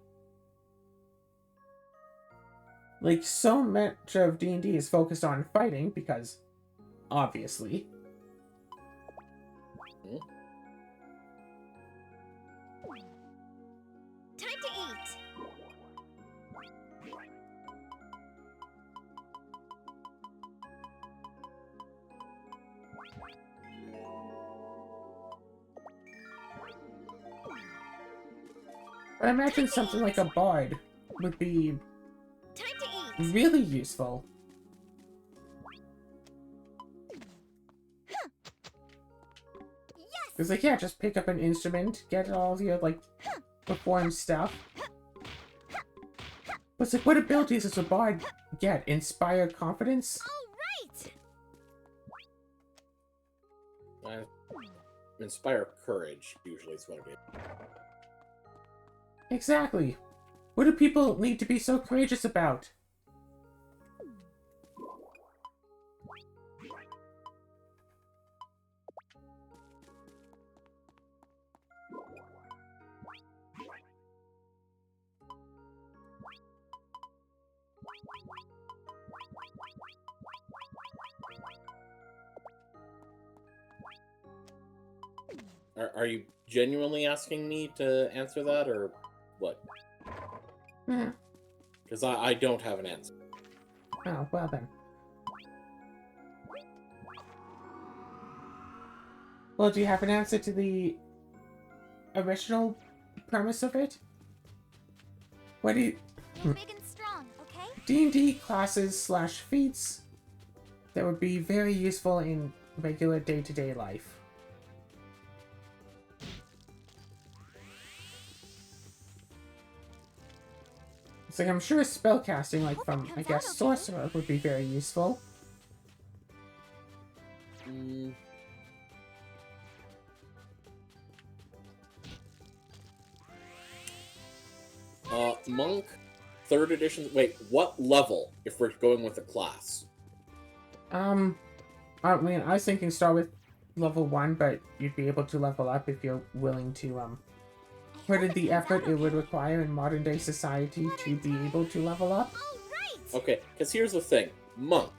Like, so much of D&D is focused on fighting, because, obviously. Time to eat. I imagine something like a bard would be Time to eat. really useful. It's like, yeah, just pick up an instrument, get all your, like, perform stuff. But it's like, what abilities does a bard get? Inspire confidence? All right. Inspire courage, usually is what it is. Exactly. What do people need to be so courageous about? Are you genuinely asking me to answer that, or what? Hmm. Because I don't have an answer. Oh, well then. Well, do you have an answer to the original premise of it? What do you... You're big and strong, okay? D&D classes / feats that would be very useful in regular day-to-day life. It's like, I'm sure spellcasting, like from, I guess, Sorcerer would be very useful. Monk, 3rd edition. Wait, what level if we're going with a class? I mean, I was thinking start with level 1, but you'd be able to level up if you're willing to, I put in the effort it would require in modern day society to be able to level up. Okay, because here's the thing. Monk.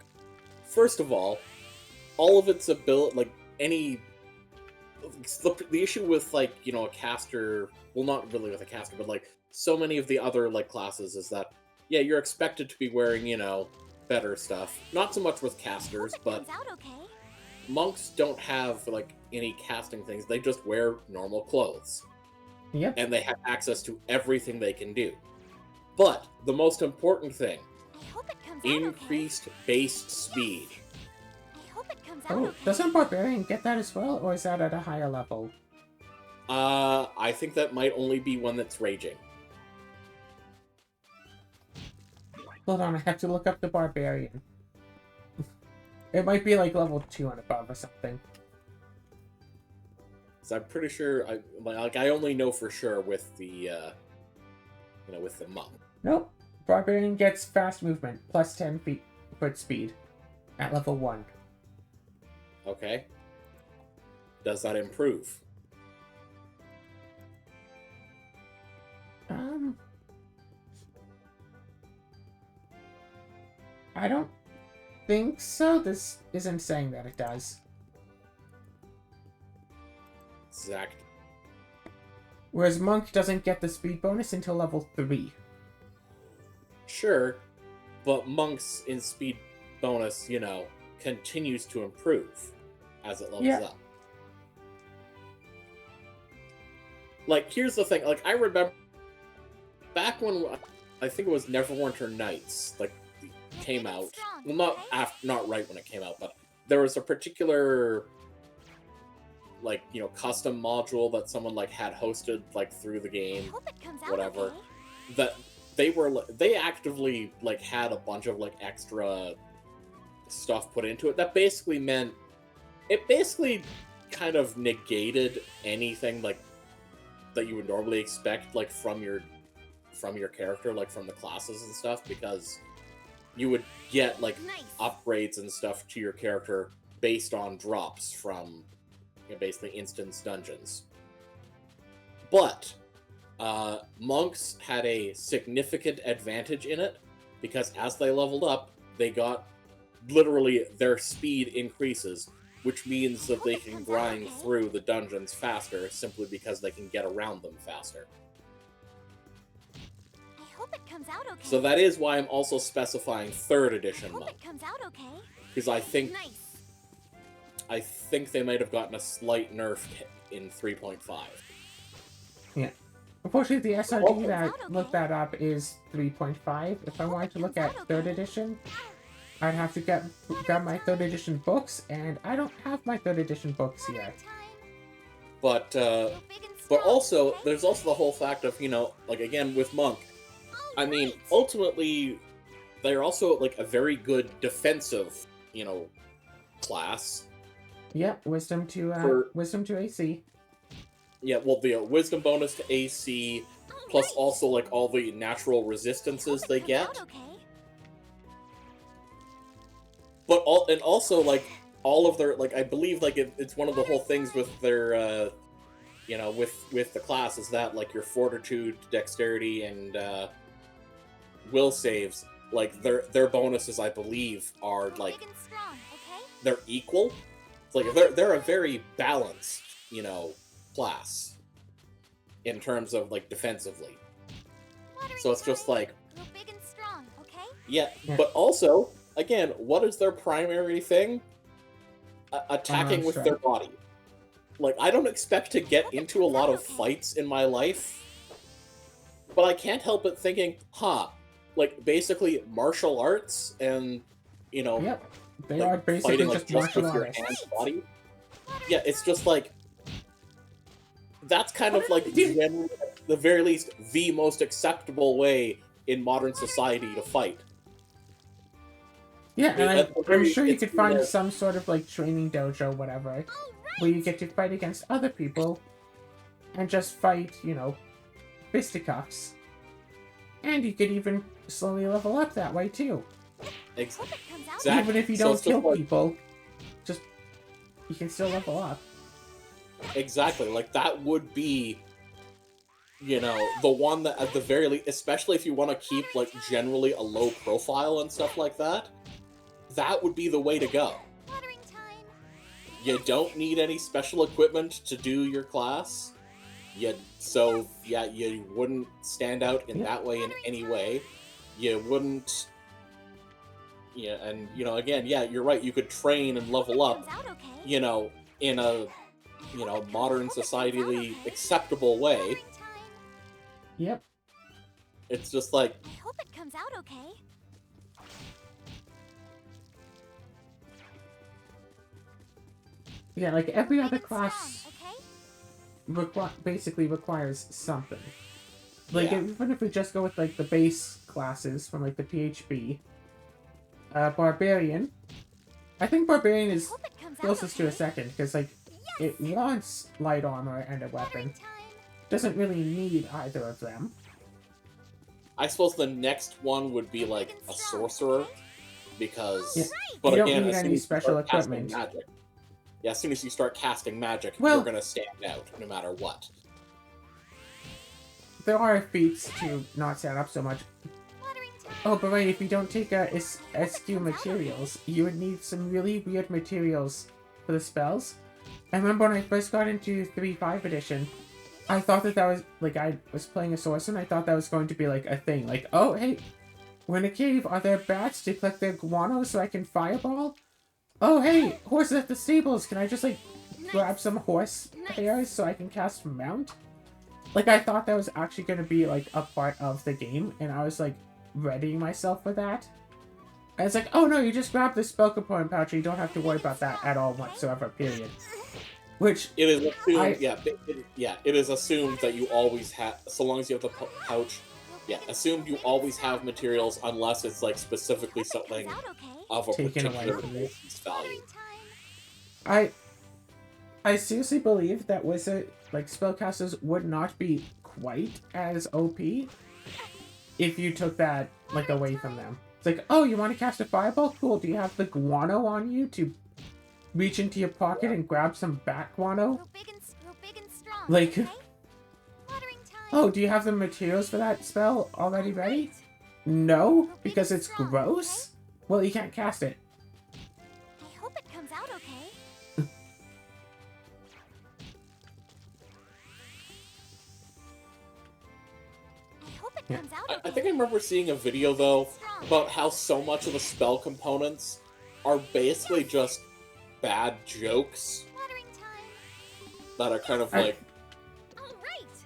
First of all of its ability, like, any... The issue with, like, you know, a caster... Well, not really with a caster, but, like, so many of the other, like, classes is that, yeah, you're expected to be wearing, you know, better stuff. Not so much with casters, but monks don't have, like, any casting things. They just wear normal clothes. Yep. And they have access to everything they can do. But the most important thing, increased base speed. Oh, doesn't Barbarian get that as well, or is that at a higher level? I think that might only be one that's raging. Hold on, I have to look up the Barbarian. It might be like level 2 and above or something. So I'm pretty sure, I only know for sure with the, you know, with the monk. Nope. Barbarian gets fast movement, plus 10 foot speed, at level 1. Okay. Does that improve? I don't think so. This isn't saying that it does. Exact. Whereas Monk doesn't get the speed bonus until level 3. Sure, but monks in speed bonus, you know, continues to improve as it levels up. Like, here's the thing. Like, I remember back when I think it was Neverwinter Nights, like, came out. Well, not right when it came out, but there was a particular, like, you know, custom module that someone, like, had hosted, like, through the game, whatever, that they actively, like, had a bunch of, like, extra stuff put into it that basically meant, it basically kind of negated anything, like, that you would normally expect, like, from your character, like, from the classes and stuff, because you would get, like, upgrades and stuff to your character based on drops from, you know, basically instance dungeons. But monks had a significant advantage in it, because as they leveled up, they got, literally, their speed increases, which means that they can grind through the dungeons faster, simply because they can get around them faster. So that is why I'm also specifying 3rd edition monk. Because I think they might have gotten a slight nerf in 3.5. Yeah. Unfortunately, the SRD that looked that up is 3.5. If I wanted to look at 3rd edition, I'd have to grab my 3rd edition books, and I don't have my 3rd edition books yet. But also, there's also the whole fact of, you know, like, again, with monk, I mean, ultimately, they're also, like, a very good defensive, you know, class. Yep, wisdom to AC. Yeah, well, the wisdom bonus to AC, plus also, like, all the natural resistances they get. But also, like, all of their, like, I believe, like, it's one of the whole things with their, you know, with the class is that, like, your fortitude, dexterity, and, will saves, like, their bonuses, I believe, are, like, they're equal. It's like, they're a very balanced, you know, class in terms of, like, defensively. So it's just like, yeah, but also, again, what is their primary thing? Attacking with their body. Like, I don't expect to get into a lot of fights in my life, but I can't help but thinking, like, basically martial arts and, you know, yep. They like, are basically fighting, just like, martial with your artists. hand and body. Yeah, it's just like, that's kind of like, generally, at the very least, the most acceptable way in modern society to fight. Yeah, and I'm sure you could find some sort of, like, training dojo, whatever, where you get to fight against other people and just fight, you know, fisticuffs. And you could even slowly level up that way, too. Exactly. Even if you don't kill people, just, you can still level up. Exactly, like, that would be you know, the one that at the very least, especially if you want to keep, like, generally a low profile and stuff like that, that would be the way to go. Watering time. You don't need any special equipment to do your class. So, yeah, you wouldn't stand out in that way in any way. You wouldn't... Yeah, and, you know, again, yeah, you're right, you could train and level up, Comes out okay. you know, in a, you know, modern societally acceptable way. Watering time. Yep. It's just like, I hope it comes out okay. Yeah, like every other Big and class strong, okay? basically requires something. Like, Yeah. even if we just go with, like, the base classes from, like, the PHB. Barbarian. I think Barbarian I is hope it comes out closest to a okay. second, because, like, it wants light armor and a weapon. Watering time. Doesn't really need either of them. I suppose the next one would be like a sorcerer, because... Yeah. But You don't again, need as soon any as you special start casting equipment. magic, yeah, as soon as you start casting magic, Well- you're gonna stand out, no matter what. There are feats to not stand up so much. Watering time. Oh, but wait, if you don't take SQ materials, you would need some really weird materials for the spells. I remember when I first got into 3.5 edition, I thought that was, like, I was playing a sorcerer, and I thought that was going to be, like, a thing. Like, oh, hey, we're in a cave. Are there bats to collect their guano so I can fireball? Oh, hey, horses at the stables. Can I just, like, grab some horse hairs so I can cast Mount? Like, I thought that was actually going to be, like, a part of the game, and I was, like, readying myself for that. And it's like, oh no, you just grab the spell component pouch, and you don't have to worry about that at all whatsoever, period. Which, It is assumed, I- it is assumed that you always have, so long as you have the pouch, yeah, assumed you always have materials unless it's, like, specifically something Comes out okay. of a Taken away particular from you. value. Watering time. I seriously believe that wizard, like, spellcasters would not be quite as OP if you took that, like, away from them. It's like, oh, you want to cast a fireball? Cool, do you have the guano on you to reach into your pocket and grab some bat guano? Grow big and strong. Like- okay? Watering time. Oh, do you have the materials for that spell already ready? No, because it's gross? Well, you can't cast it. I hope it comes out okay. I hope it Yeah. comes out I okay. think I remember seeing a video, though, about how so much of the spell components are basically just bad jokes Watering time. that are kind of, I- like, All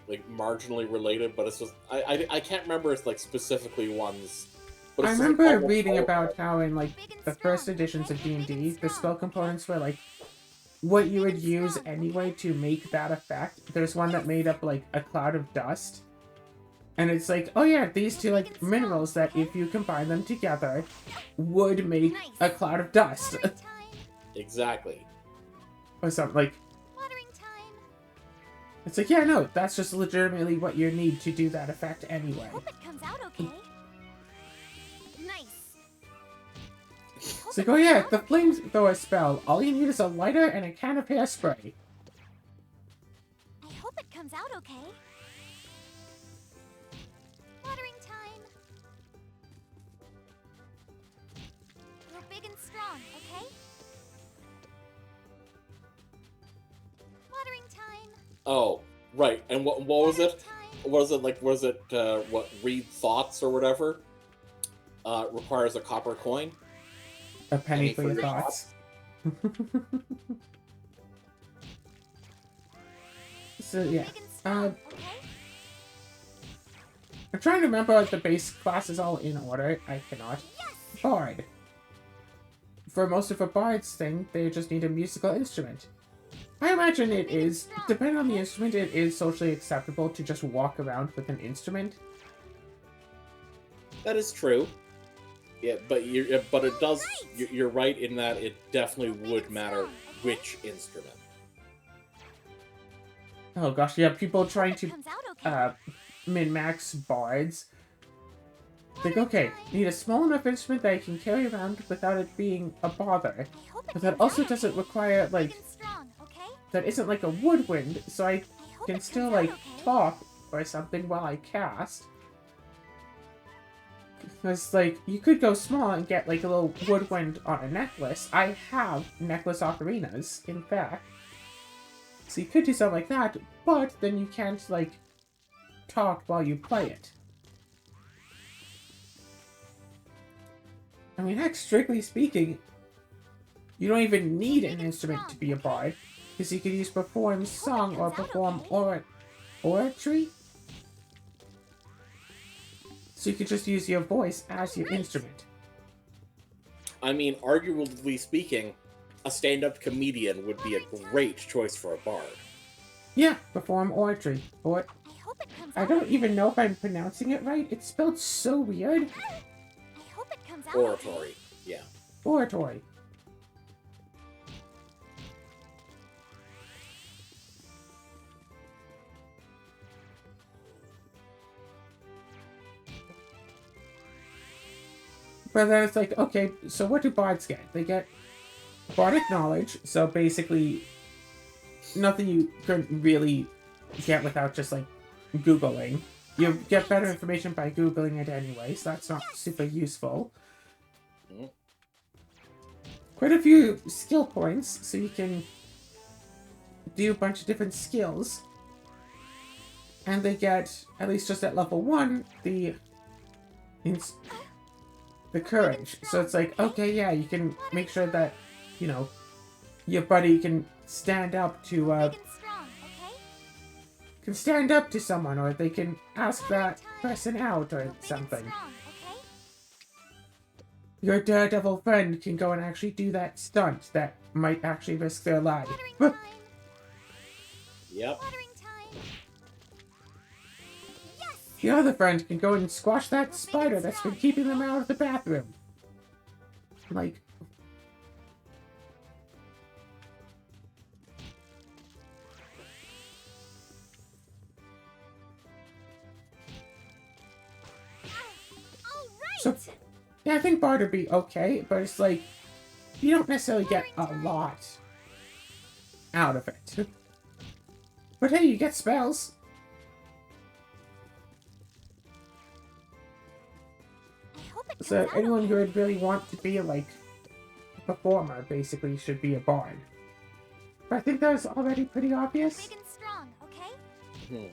right. marginally related, but it's just... I can't remember it's, like, specifically ones... But I it's just, like, remember almost reading all- about how in, like, the first editions of D&D, the spell components were, like, what you would use anyway to make that effect. There's one that made up, like, a cloud of dust. And it's like, oh yeah, these two, like, minerals that if you combine them together would make a cloud of dust. Watering time. Exactly. Or something, like, Watering time. it's like, yeah, no, that's just legitimately what you need to do that effect anyway. Hope it comes out okay. Nice. It's like, oh yeah, the flamethrower spell, all you need is a lighter and a can of hairspray. I hope it comes out okay. Watering time. Grow big and strong, okay? Watering time. Oh, right. And what was it? Time. Was it, like, what, read thoughts or whatever? Requires a copper coin? A penny Penny for for your your thoughts. So yeah, Big and strong, okay? I'm trying to remember the base classes all in order. I cannot. Yes. Bard. For most of a bard's thing, they just need a musical instrument. I imagine it is, depending on the instrument, it is socially acceptable to just walk around with an instrument. That is true. Yeah, but it does. You're right in that it definitely would matter which instrument. Oh gosh, yeah, people trying to Comes out okay. min-max bards. Like, okay, need a small enough instrument that I can carry around without it being a bother. I hope it But that comes also out doesn't okay. require, Big like, and strong, okay? that isn't like a woodwind, so I I hope can it still, comes out like, okay. talk or something while I cast. Because, like, you could go small and get, like, a little woodwind on a necklace. I have necklace ocarinas, in fact. So you could do something like that, but then you can't, like, talk while you play it. I mean, heck, strictly speaking, you don't even need an instrument to be a bard, because you could use perform song or perform oratory. So you could just use your voice as your instrument. I mean, arguably speaking, a stand-up comedian would be a great choice for a bard. Yeah, perform oratory. Or I hope it comes I out. don't even know if I'm pronouncing it right. It's spelled so weird. I hope it comes out. Oratory, yeah. Oratory. But then it's like, okay, so what do bards get? They get bardic knowledge, so basically nothing you couldn't really get without just, like, Googling. You get better information by Googling it anyway, so that's not super useful. Mm. Quite a few skill points, so you can do a bunch of different skills. And they get, at least just at level 1, the courage. So it's like, okay, yeah, you can make sure that, you know, your buddy can stand up to, Big and strong, okay? can stand up to someone, or they can ask that person out, or Big and something. strong, okay? Your daredevil friend can go and actually do that stunt that might actually risk their life. Watering time. Yep. Watering time. Yes. The other friend can go and squash that spider that's been keeping them out of the bathroom. Like, All right. so, yeah, I think Bard would be okay, but it's like, you don't necessarily get a lot out of it. But hey, you get spells. I hope it comes So out anyone okay. who would really want to be, like, a performer, basically, should be a Bard. But I think that was already pretty obvious. Big and strong, okay? Hmm.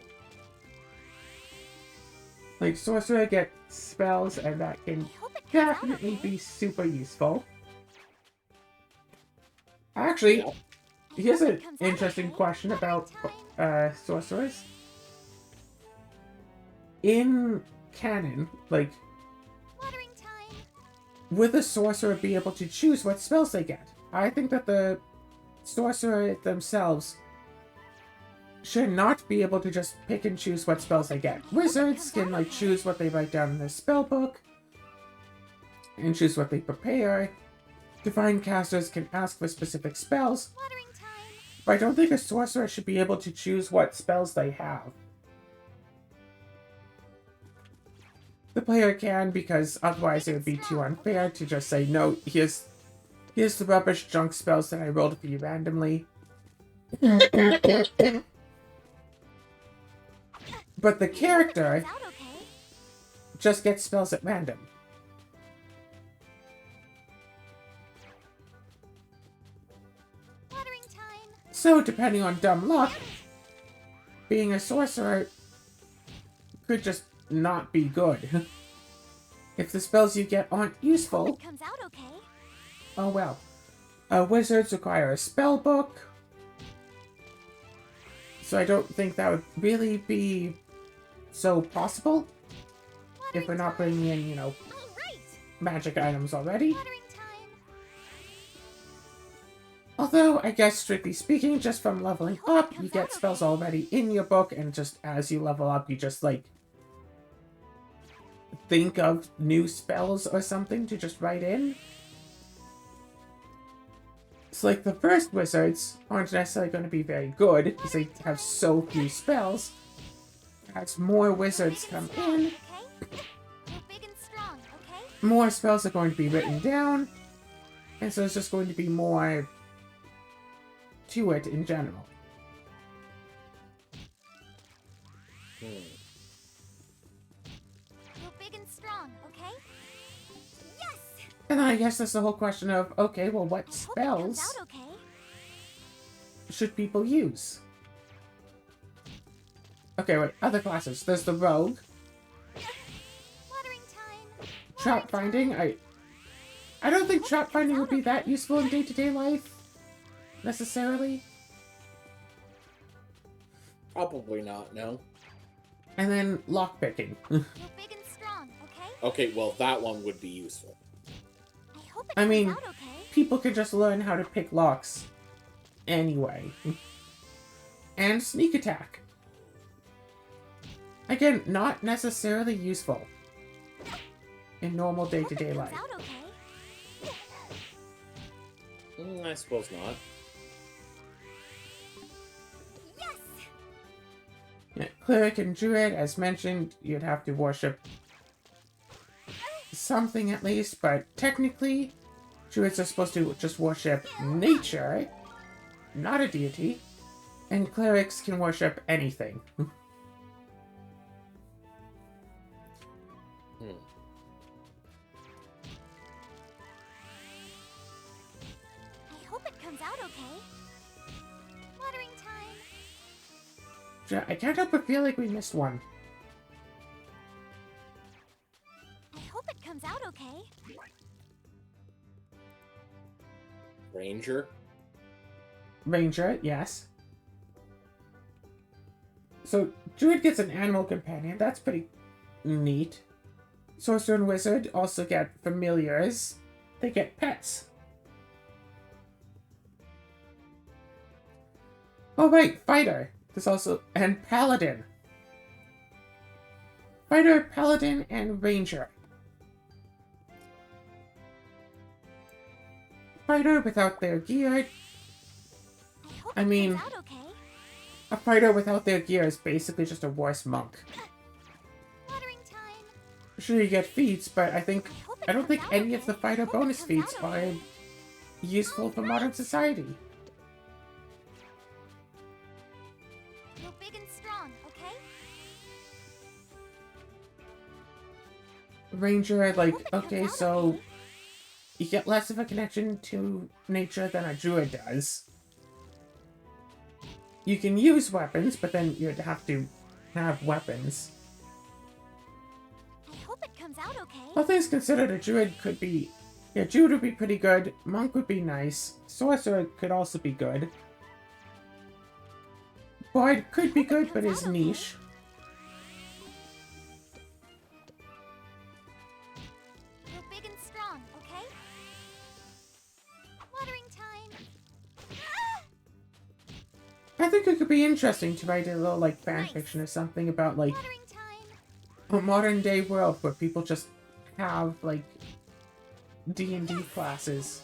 Like, Sorcerer gets spells, and that can I hope it comes out definitely okay. be super useful. Actually, Yeah. here's hope an it comes out interesting okay. question about Watering sorcerers. In canon, like, Watering time. would the sorcerer be able to choose what spells they get? I think that the sorcerer themselves should not be able to just pick and choose what spells they get. Wizards can, like, choose what they write down in their spell book and choose what they prepare. Divine casters can ask for specific spells, Watering time. but I don't think a sorcerer should be able to choose what spells they have. The player can, because otherwise it would be too unfair to just say, no, here's the rubbish junk spells that I rolled for you randomly. But the character Comes out okay. just gets spells at random. Watering time. So, depending on dumb luck, being a sorcerer could just not be good. If the spells you get aren't Hope useful, it comes out okay. oh well. Wizards require a spell book, so I don't think that would really be so possible if we're not bringing in, you know, All right. magic items already. Watering time. Although, I guess strictly speaking, just from leveling up, you get spells already in your book, and just as you level up, you just, like, think of new spells or something to just write in. It's like the first wizards aren't necessarily going to be very good, because they have so few spells. As more wizards come in, Okay. Go big and strong, okay? more spells are going to be written down, and so it's just going to be more to it in general. Go big and strong, okay? Yes! And then I guess that's the whole question of, okay, well, what I hope it comes spells out okay. should people use? Okay, wait, other classes. There's the rogue. Watering time. Trap finding. I don't think trap finding would be that useful in day-to-day life, necessarily. Probably not, no. And then lockpicking. Go big and strong, okay? Okay, well, that one would be useful. I hope it I comes mean, out okay. people can just learn how to pick locks anyway. And sneak attack. Again, not necessarily useful in normal day-to-day Comes life. out okay. I suppose not. Yes! Yeah, cleric and druid, as mentioned, you'd have to worship something at least, but technically, druids are supposed to just worship nature, not a deity, and clerics can worship anything. I hope it comes out okay. Watering time. I can't help but feel like we missed one. I hope it comes out okay. Ranger? Ranger, yes. So, druid gets an animal companion. That's pretty neat. Sorcerer and wizard also get familiars. They get pets. Oh right, fighter. There's also... and paladin. Fighter, paladin, and ranger. Fighter without their gear. I hope I it mean- comes out okay. A fighter without their gear is basically just a worse monk. Watering time. Sure, you get feats, but I hope it don't comes think out any of okay. the fighter I hope it bonus comes feats out are okay. useful for modern society. Go big and strong, okay? Ranger, like, hope it comes okay, out so okay. you get less of a connection to nature than a druid does. You can use weapons, but then you'd have to have weapons. I hope it comes out okay. All things considered, a druid could be... Yeah, druid would be pretty good. Monk would be nice. Sorcerer could also be good. Bard could be good, but is niche. Go big and strong, okay? Watering time. I think it could be interesting to write a little, like, fan Nice. fiction or something about, like, Watering time. a modern-day world where people just have, like, D&D classes.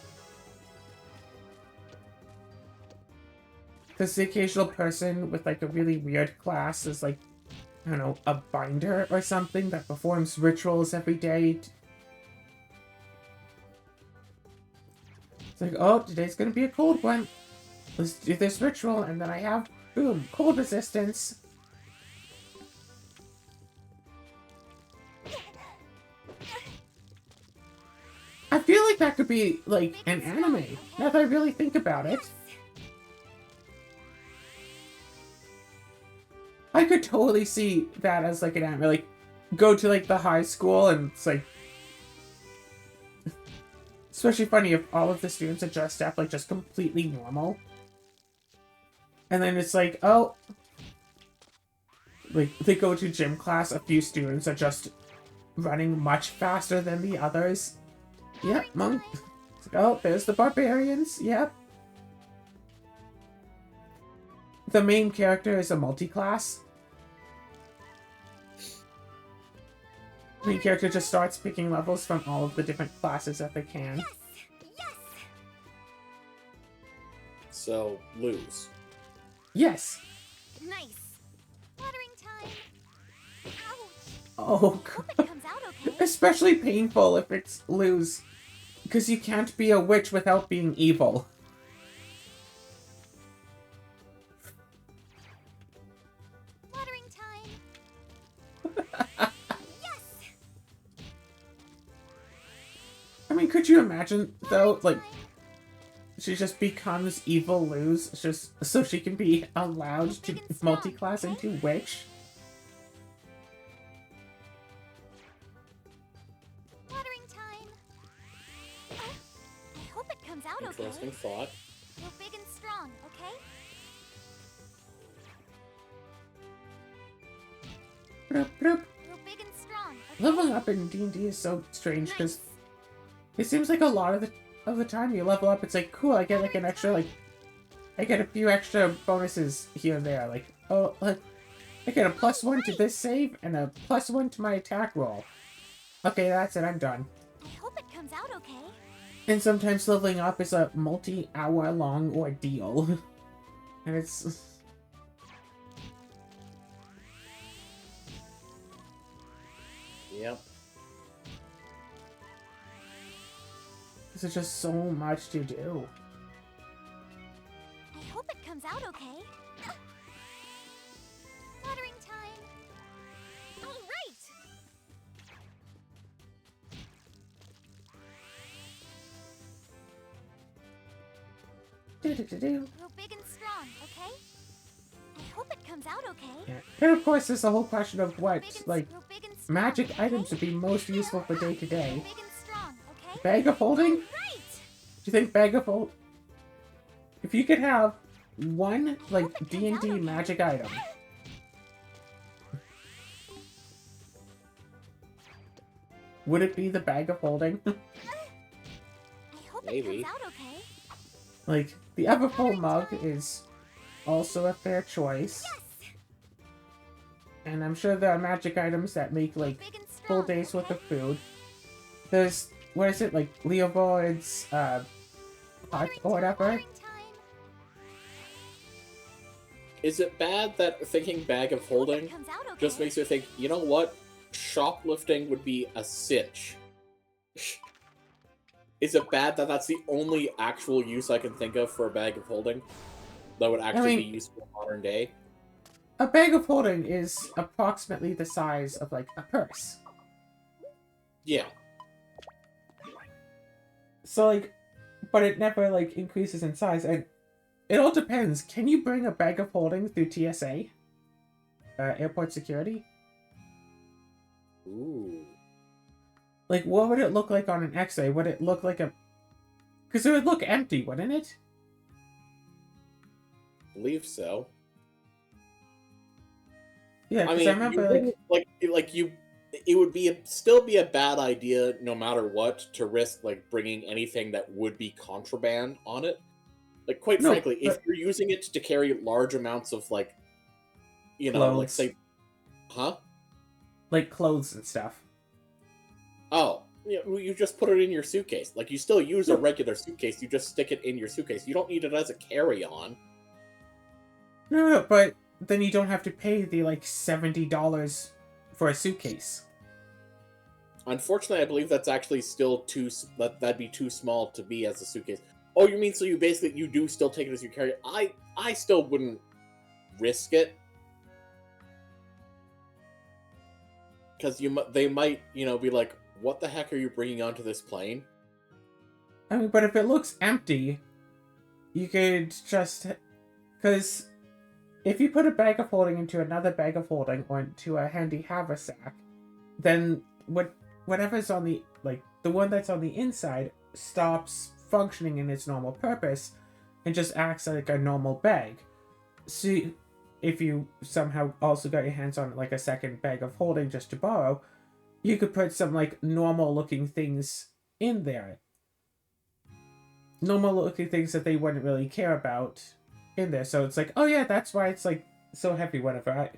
There's the occasional person with, like, a really weird class is, like, I don't know, a binder or something that performs rituals every day. It's like, oh, today's gonna be a cold one. Let's do this ritual, and then I have, boom, cold resistance. I feel like that could be, like, an anime, now that I really think about it. I could totally see that as, like, an anime, like, go to, like, the high school, and it's, like... Especially funny if all of the students are dressed up, like, just completely normal. And then it's like, oh... Like, they go to gym class, a few students are just running much faster than the others. Yep, monk. Oh, there's the barbarians. Yep. The main character is a multi-class. The main character just starts picking levels from all of the different classes that they can. Yes! Yes! So, lose. Yes. Nice. Watering time. Ouch. Oh, Hope God. it comes out okay. Especially painful if it's lose. Because you can't be a witch without being evil. Watering time. I mean, could you imagine, though, like, she just becomes evil Luz just so she can be allowed to multi-class into Witch? Watering time. Oh, I hope it comes out okay. Interesting thought. Grow big and strong, okay? Bloop, bloop. Grow big and strong, okay? Leveling up in D&D is so strange, because Nice. it seems like a lot of the time you level up, it's like, cool, I get like an extra, like, I get a few extra bonuses here and there, like, oh, like, I get a +1 to this save, and a +1 to my attack roll. Okay, that's it, I'm done. I hope it comes out okay. And sometimes leveling up is a multi-hour long ordeal. And it's... Yep. There's just so much to do. I hope it comes out okay. Watering time. All right. Do-do-do-do. Grow big and strong, okay? I hope it comes out okay. Yeah. And of course, there's the whole question of what, like, Grow big and strong, magic okay? items would be most useful for day to Grow day. big and strong, okay? Bag of holding? Do Right. you think bag of hold? If you could have one, like, D&D magic item, would it be the bag of holding? I hope Maybe. it comes out okay. Like, the Everfull mug is also a fair choice. Yes. And I'm sure there are magic items that make, like, Big and strong, full days worth okay? of food. There's, what is it, like, Leovold's, hut or whatever? Watering time. Is it bad that thinking bag of Hope holding it comes out okay. just makes me think, you know what? Shoplifting would be a cinch. Is it bad that that's the only actual use I can think of for a bag of holding that would actually be useful in modern day? A bag of holding is approximately the size of, like, a purse. Yeah. So, like, but it never, like, increases in size, and it all depends. Can you bring a bag of holding through TSA? Airport security? Ooh. Like, what would it look like on an X-ray? Would it look like a... Because it would look empty, wouldn't it? Believe so. Yeah, I because mean, I remember, it would still be a bad idea, no matter what, to risk like bringing anything that would be contraband on it. Like, quite No, frankly, if but- you're using it to carry large amounts of like, you know, like Clothes. say, huh? like, clothes and stuff. Oh, you just put it in your suitcase. Like, you still use a regular suitcase. You just stick it in your suitcase. You don't need it as a carry-on. No, but then you don't have to pay the, like, $70 for a suitcase. Unfortunately, I believe that's actually still that'd be too small to be as a suitcase. Oh, you mean so you do still take it as your carry? I still wouldn't risk it. Because they might, be like, what the heck are you bringing onto this plane? I mean, but if it looks empty, you could just... Because if you put a bag of holding into another bag of holding or into a handy haversack, then whatever's on the... Like, the one that's on the inside stops functioning in its normal purpose and just acts like a normal bag. So if you somehow also got your hands on, like, a second bag of holding just to borrow, you could put some, like, normal-looking things in there. Normal-looking things that they wouldn't really care about in there. So it's like, oh yeah, that's why it's, like, so heavy, whatever.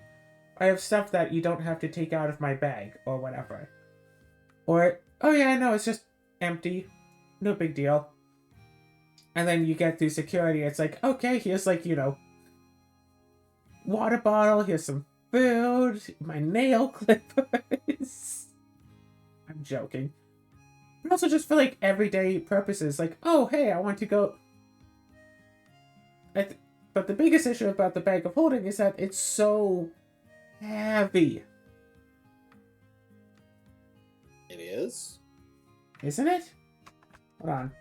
I have stuff that you don't have to take out of my bag, or whatever. Or, oh yeah, no, it's just empty. No big deal. And then you get through security, it's like, okay, here's, like, water bottle, here's some food, my nail clippers. I'm joking. But also just for, like, everyday purposes. Like, oh, hey, I want to go... But the biggest issue about the bag of holding is that it's so heavy. It is? Isn't it? Hold on.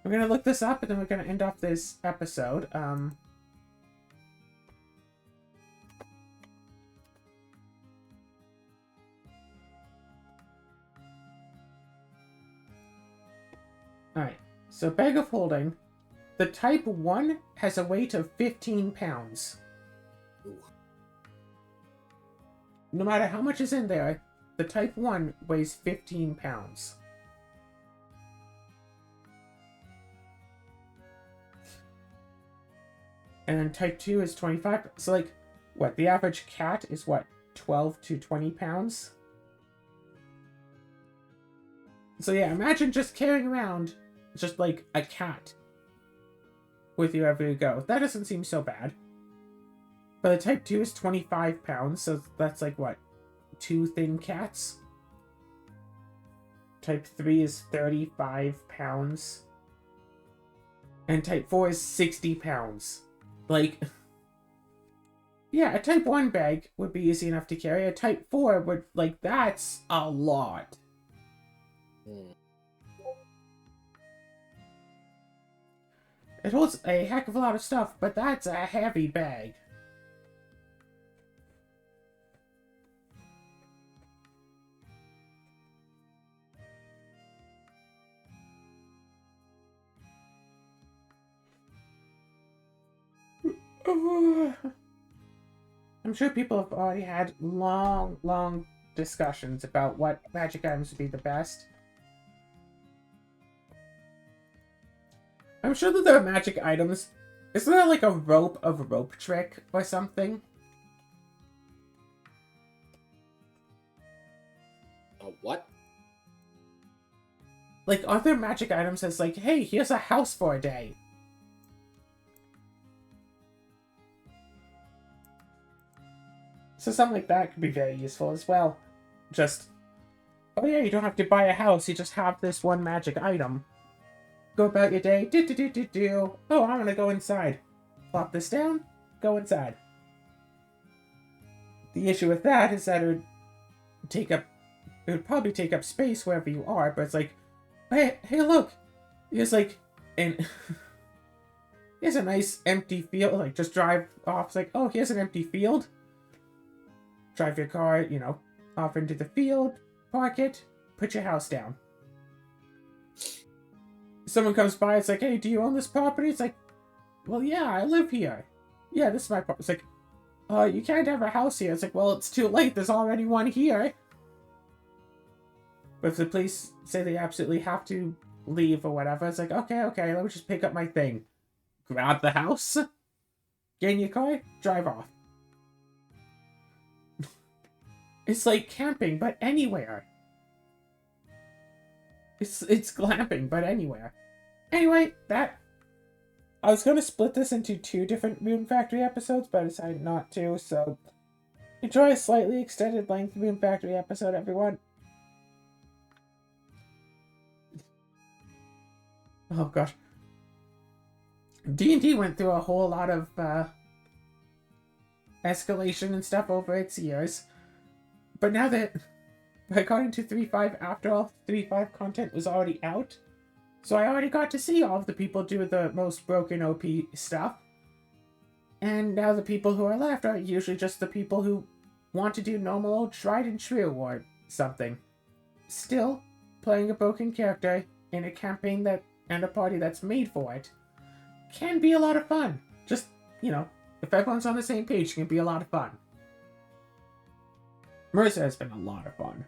We're gonna look this up and then we're gonna end off this episode. Alright, so bag of holding. The type 1 has a weight of 15 pounds. Ooh. No matter how much is in there, the type 1 weighs 15 pounds. And then type 2 is 25. So, like, what? The average cat is what? 12 to 20 pounds? So, yeah, imagine just carrying around just, like, a cat with you wherever you go. That doesn't seem so bad. But the type 2 is 25 pounds, so that's, like, what? 2 thin cats? Type 3 is 35 pounds. And type 4 is 60 pounds. Like, yeah, a type 1 bag would be easy enough to carry. A type 4 would, like, that's a lot. It holds a heck of a lot of stuff, but that's a heavy bag. I'm sure people have already had long discussions about what magic items would be the best. I'm sure that there are magic items. Isn't there like a rope trick or something? A what? Like, are there magic items that's like, hey, here's a house for a day? So something like that could be very useful as well. Just, oh yeah, you don't have to buy a house, you just have this one magic item. Go about your day, do. Oh, I'm gonna go inside. Plop this down, go inside. The issue with that is that it would probably take up space wherever you are, but it's like, hey look! It's like, and here's a nice empty field, like just drive off, it's like, oh, here's an empty field. Drive your car, you know, off into the field, park it, put your house down. Someone comes by, it's like, hey, do you own this property? It's like, well, yeah, I live here. Yeah, this is my property. It's like, you can't have a house here. It's like, well, it's too late. There's already one here. But if the police say they absolutely have to leave or whatever, it's like, okay, let me just pick up my thing. Grab the house, get in your car, drive off. It's like camping, but anywhere. It's glamping, but anywhere. Anyway, I was going to split this into 2 different Rune Factory episodes, but I decided not to, so enjoy a slightly extended length Rune Factory episode, everyone. Oh gosh. D&D went through a whole lot of escalation and stuff over its years, but now that I got into 3.5 after all 3.5 content was already out, so I already got to see all of the people do the most broken OP stuff. And now the people who are left are usually just the people who want to do normal old tried and true or something. Still, playing a broken character in a campaign and a party that's made for it can be a lot of fun. Just, you know, if everyone's on the same page, it can be a lot of fun. Mercer has been a lot of fun.